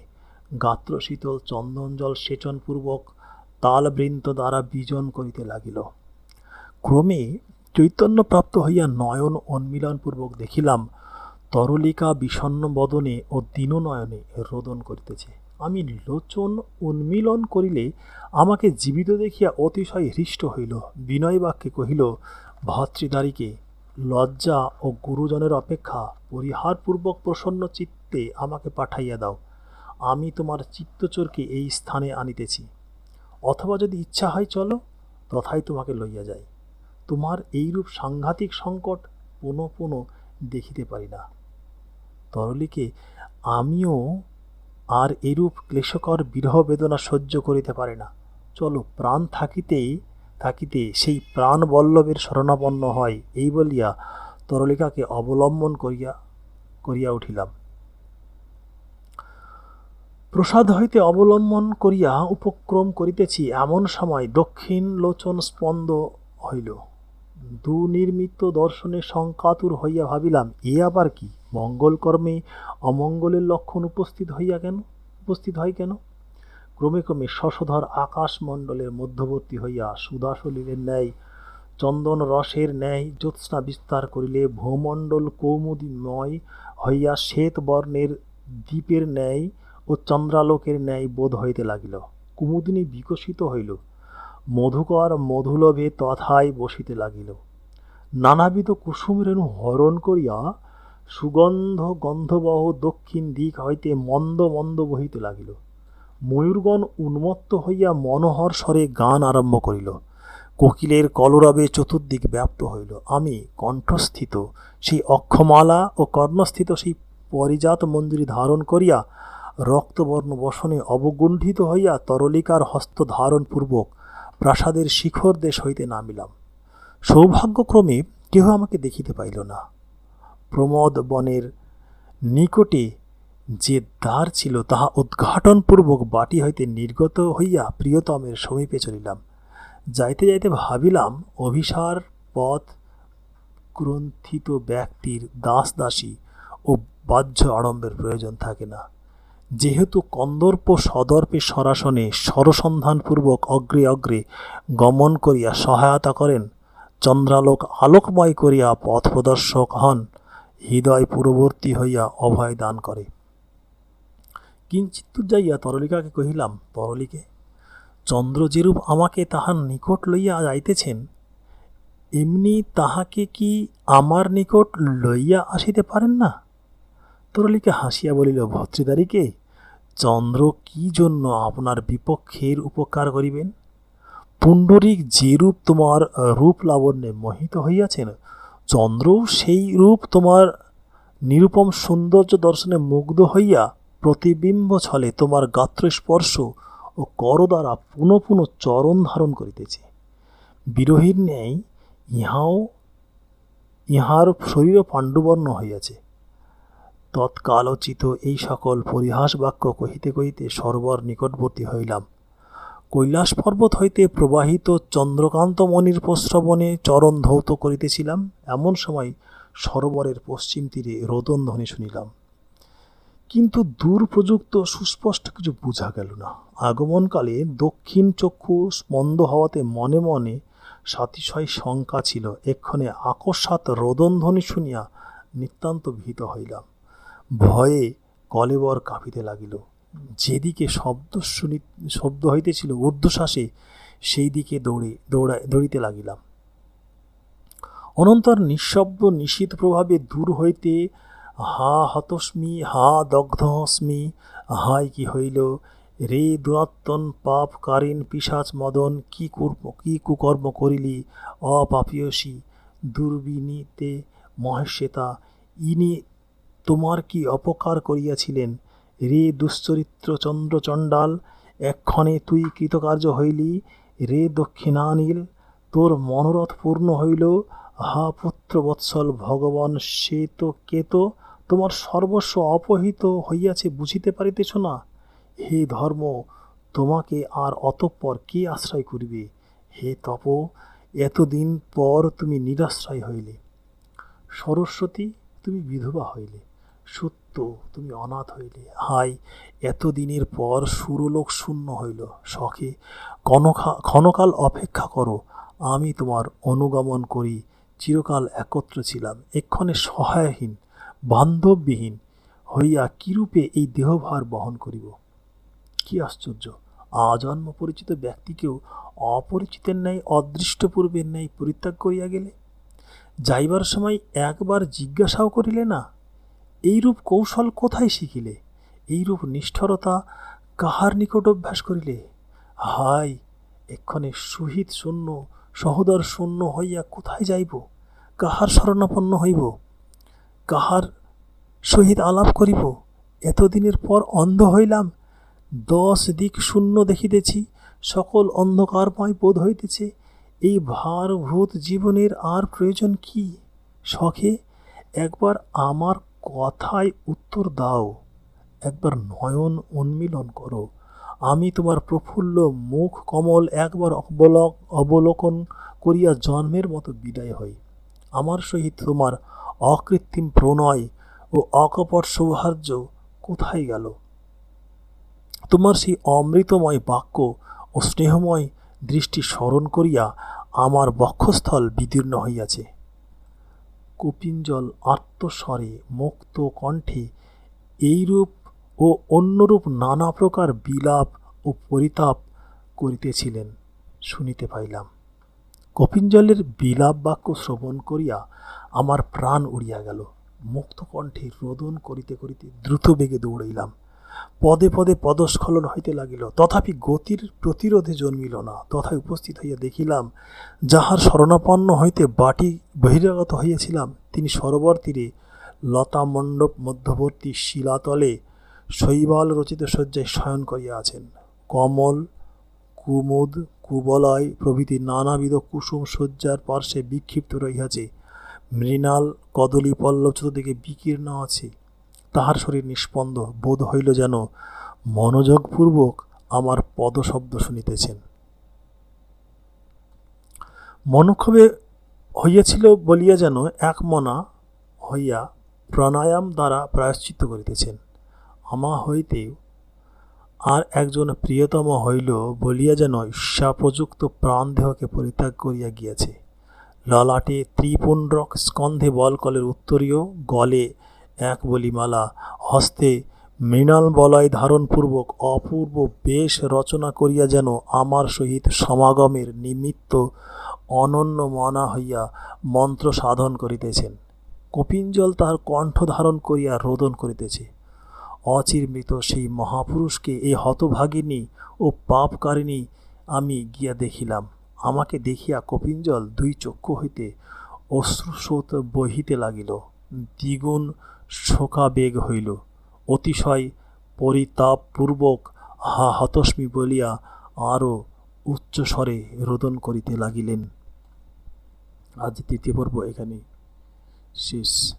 গাত্রশীতল চন্দনজল সেচনপূর্বক তালবৃন্ত দ্বারা বিজন করিতে লাগিল। ক্রমে চৈতন্যপ্রাপ্ত হইয়া নয়ন উন্মীলনপূর্বক দেখিলাম তরলিকা বিষণ্ণ বদনে ও দীননয়নে রোদন করিতেছে। আমি লোচন উন্মীলন করিলে আমাকে জীবিত দেখিয়া অতিশয় হৃষ্ট হইল। বিনয় বাক্যে কহিল, ভর্তৃদ্বারিকে, লজ্জা ও গুরুজনের অপেক্ষা পরিহারপূর্বক প্রসন্ন চিত্তে আমাকে পাঠাইয়া দাও। আমি তোমার চিত্তচোরকে এই স্থানে আনিতেছি। অথবা যদি ইচ্ছা হয় চলো, তথায় তোমাকে লইয়া যাই। তোমার এইরূপ সাংঘাতিক সংকট পুনঃ পুনঃ দেখিতে পারি না। তরলিকে, আমিও আর এরূপ ক্লেশকর বিরহ বেদনা সহ্য করিতে পারি না। চলো, প্রাণ থাকিতে সেই প্রাণবল্লভের শরণাপন্ন হয়। এই বলিয়া তরলিকাকে অবলম্বন করিয়া উঠিলাম। প্রসাদ হইতে অবলম্বন করিয়া উপক্রম করিতেছি, এমন সময় দক্ষিণ লোচন স্পন্দ হইল। দুর্নির্মিত দর্শনে শঙ্কাতুর হইয়া ভাবিলাম, এ আবার কি? মঙ্গলকর্মে অমঙ্গলের লক্ষণ উপস্থিত হয় কেন? ক্রমে ক্রমে শশধর আকাশমণ্ডলের মধ্যবর্তী হইয়া সুধাসলিলের ন্যায়, চন্দন রসের ন্যায় জ্যোৎস্না বিস্তার করিলে ভূমণ্ডল কৌমুদীময় হইয়া শ্বেত বর্ণের দ্বীপের ন্যায় ও চন্দ্রালোকের ন্যায় বোধ হইতে লাগিল। কুমুদিনী বিকশিত হইল, মধুকর মধুলোভে তথায় বসিতে লাগিল। নানাবিধ কুসুম রেণু হরণ করিয়া গন্ধবহ দক্ষিণ দিক হইতে মন্দ মন্দ বহিতে লাগিল। ময়ূরগণ উন্মত্ত হইয়া মনোহর স্বরে গান আরম্ভ করিল। কোকিলের কলরবে চতুর্দিক ব্যাপ্ত হইল। আমি কণ্ঠস্থিত সেই অক্ষমালা ও কর্ণস্থিত সেই পরিজাত মঞ্জুরি ধারণ করিয়া রক্তবর্ণ বসনে অবগুণ্ঠিত হইয়া তরলিকার হস্ত ধারণ পূর্বক প্রাসাদের শিখর দেশ হইতে নামিলাম। সৌভাগ্যক্রমে কেহ আমাকে দেখিতে পাইল না। প্রমোদ বনের নিকটে যে দ্বার ছিল তাহা উদ্ঘাটনপূর্বক বাটি হইতে নির্গত হইয়া প্রিয়তমের সমীপে চলিলাম। যাইতে যাইতে ভাবিলাম, অভিসার পথ গ্রন্থিত ব্যক্তির দাস দাসী ও বাহ্য আড়ম্বের প্রয়োজন থাকে না। যেহেতু কন্দর্প সদর্পে সরাসনে সরসন্ধানপূর্বক অগ্রে অগ্রে গমন করিয়া সহায়তা করেন, চন্দ্রালোক আলোকময় করিয়া পথ প্রদর্শক হন, হৃদয় পূর্ববর্তী হইয়া অভয় দান করে। কিঞ্চিৎ যাইয়া তরলিকাকে কহিলাম, তরলিকে, চন্দ্র যেরূপ আমাকে তাহার নিকট লইয়া যাইতেছেন, এমনি তাহাকে কি আমার নিকট লইয়া আসিতে পারেন না? তরলিকা হাসিয়া বলিল, ভর্তৃদ্বারিকে, চন্দ্র কি জন্য আপনার বিপক্ষের উপকার করিবেন? পুণ্ডরীক যেরূপ তোমার রূপ লাবণ্যে মোহিত হইয়াছেন, চন্দ্রও সেই রূপ তোমার নিরুপম সৌন্দর্য দর্শনে মুগ্ধ হইয়া প্রতিবিম্ব ছলে তোমার গাত্রস্পর্শ ও কর দ্বারা পুনঃ পুনঃ চরণ ধারণ করিতেছে। বিরোহীর ন্যায় ইহার শরীরও পাণ্ডুবর্ণ হইয়াছে। তৎকালোচিত এই সকল পরিহাস বাক্য কহিতে কহিতে সরোবর নিকটবর্তী হইলাম। কৈলাস পর্বত হইতে প্রবাহিত চন্দ্রকান্তমণির প্রস্রবণে চরণ ধৌত করিতেছিলাম। এমন সময় সরোবরের পশ্চিম তীরে রোদনধ্বনি শুনিলাম, কিন্তু দূর প্রযুক্ত সুস্পষ্ট কিছু বোঝা গেল না। আগমনকালে দক্ষিণ চক্ষু স্পন্দ হওয়াতে মনে মনে সাতিশয় শঙ্কা ছিল। এক্ষণে আকস্মাৎ রোদনধ্বনি শুনিয়া নিতান্ত ভীত হইলাম। ভয়ে কলেবর কাঁপিতে লাগিল। যেদিকে শব্দ হইতেছিল ঊর্ধ্বশ্বাসে, সেই দিকে দৌড়িতে লাগিলাম। অনন্তর নিঃশব্দ নিশীথ প্রভাবে দূর হইতে হা হতস্মি, হা দগ্ধস্মি, হায় কি হইল রে দুরাত্মন পাপকারীন পিশাচ মদন, কি কুকর্ম করিলি অপাপীয়সী দুর্বিনীতে মহেশ্বেতা, ইনি তোমার কি অপকার করিয়াছিলেন রে দুশ্চরিত্র চন্দ্রচণ্ডাল, এক্ষণে তুই কৃতকার্য হইলি রে দক্ষিণানীল, তোর মনোরথ পূর্ণ হইল। হা পুত্রবৎসল ভগবান শ্বেত কেত, তোমার সর্বস্ব অপহৃত হইয়াছে, বুঝিতে পারিতেছ না? হে ধর্ম, তোমাকে আর অতঃপর কে আশ্রয় করিবে? হে তপ, এতদিন পর তুমি নিরাশ্রয় হইলে। সরস্বতী, তুমি বিধবা হইলে। সত্য, তুমি অনাথ হইলে। হায়, এতদিনের পর সুরলোক শূন্য হইল। সখে, ক্ষণকাল অপেক্ষা করো, আমি তোমার অনুগমন করি। চিরকাল একত্র ছিলাম, এক্ষণে সহায়হীন বান্ধববিহীন হইয়া কিরূপে এই দেহভার বহন করিব? কি আশ্চর্য! আজন্ম পরিচিত ব্যক্তিকেও অপরিচিতের ন্যায় অদৃষ্টপূর্বের ন্যায় পরিত্যাগ করিয়া গেলে। যাইবার সময় একবার জিজ্ঞাসাও করিলে না। এইরূপ কৌশল কোথায় শিখিলে? এইরূপ নিষ্ঠুরতা কাহার নিকট অভ্যাস করিলে? হায়, এক্ষণে সুহিত শূন্য সহোদর শূন্য হইয়া কোথায় যাইব? কাহার শরণাপন্ন হইব? কাহার সহিত আলাপ করিব? এতদিনের পর অন্ধ হইলাম, 10 দিক শূন্য দেখিতেছি, সকল অন্ধকারময় বোধ হইতেছে। এই ভারভূত জীবনের আর প্রয়োজন কি? সখে, একবার আমার কথায় উত্তর দাও, একবার নয়ন উন্মীলন করো। আমি তোমার প্রফুল্ল মুখ কমল একবার অবলোকন করিয়া জন্মের মতো বিদায় হই। আমার সহিত তোমার অকৃত্রিম প্রণয় ও অকপট সৌহার্দ্য কোথায় গেল? তোমার সেই অমৃতময় বাক্য ও স্নেহময় দৃষ্টি স্মরণ করিয়া আমার বক্ষস্থল বিদীর্ণ হইয়াছে। কপিঞ্জল আর্তস্বরে মুক্ত কণ্ঠে এইরূপ ও অন্যরূপ নানা প্রকার বিলাপ ও পরিতাপ করিতেছিলেন, শুনিতে পাইলাম। কপিঞ্জলের বিলাপ বাক্য শ্রবণ করিয়া আমার প্রাণ উড়িয়া গেল। মুক্ত কণ্ঠে রোদন করিতে করিতে দ্রুত বেগে দৌড়াইলাম। পদে পদে পদস্খলন হইতে লাগিল, তথাপি গতির প্রতিরোধে জন্মিল না। তথায় উপস্থিত হইয়া দেখিলাম, যাহার শরণাপন্ন হইতে বাটি বহিরাগত হইয়াছিলাম, তিনি সরোবর তীরে লতা মণ্ডপ মধ্যবর্তী শিলাতলে শৈবাল রচিত শয্যায় শয়ন করিয়া আছেন। কমল, কুমুদ, কুবলয় প্রভৃতি নানাবিধ কুসুম শয্যার পার্শ্বে বিক্ষিপ্ত রহিয়াছে। মৃণাল কদলী পল্লব চতুর্দিকে বিকীর্ণ আছে। তাহার শরীর নিস্পন্দ, বোধ হইল যেন মনোযোগপূর্বক আমার পদশব্দ শুনিতেছেন। মনক্ষোভে হইয়াছিল বলিয়া যেন একমনা হইয়া প্রাণায়াম দ্বারা প্রায়শ্চিত্ত করিতেছেন। আমা হইতে আর একজন প্রিয়তম হইল বলিয়া যেন ঈর্ষাপ্রযুক্ত প্রাণদেহকে পরিত্যাগ করিয়া গিয়াছে। ললাটে ত্রিপুণ্ড্রক, স্কন্ধে বলকলের উত্তরীয়, গলে এক বলিমালা, হস্তে মৃণাল বলয় ধারণপূর্বক অপূর্ব বেশ রচনা করিয়া যেন আমার সহিত সমাগমের নিমিত্ত অনন্য মনা হইয়া মন্ত্র সাধন করিতেছেন। কপিঞ্জল তাহার কণ্ঠ ধারণ করিয়া রোদন করিতেছে। অচিরমৃত সেই মহাপুরুষকে এই হতভাগিনী ও পাপকারিণী আমি গিয়া দেখিলাম। আমাকে দেখিয়া কপিঞ্জল দুই চক্ষু হইতে অশ্রুস্রোত বহিতে লাগিল। দ্বিগুণ শোকাবেগ হইল। অতিশয় পরিতাপপূর্বক হা হতস্মি বলিয়া আরও উচ্চস্বরে রোদন করিতে লাগিলেন। আজ তৃতীয় পর্ব এখানে শেষ।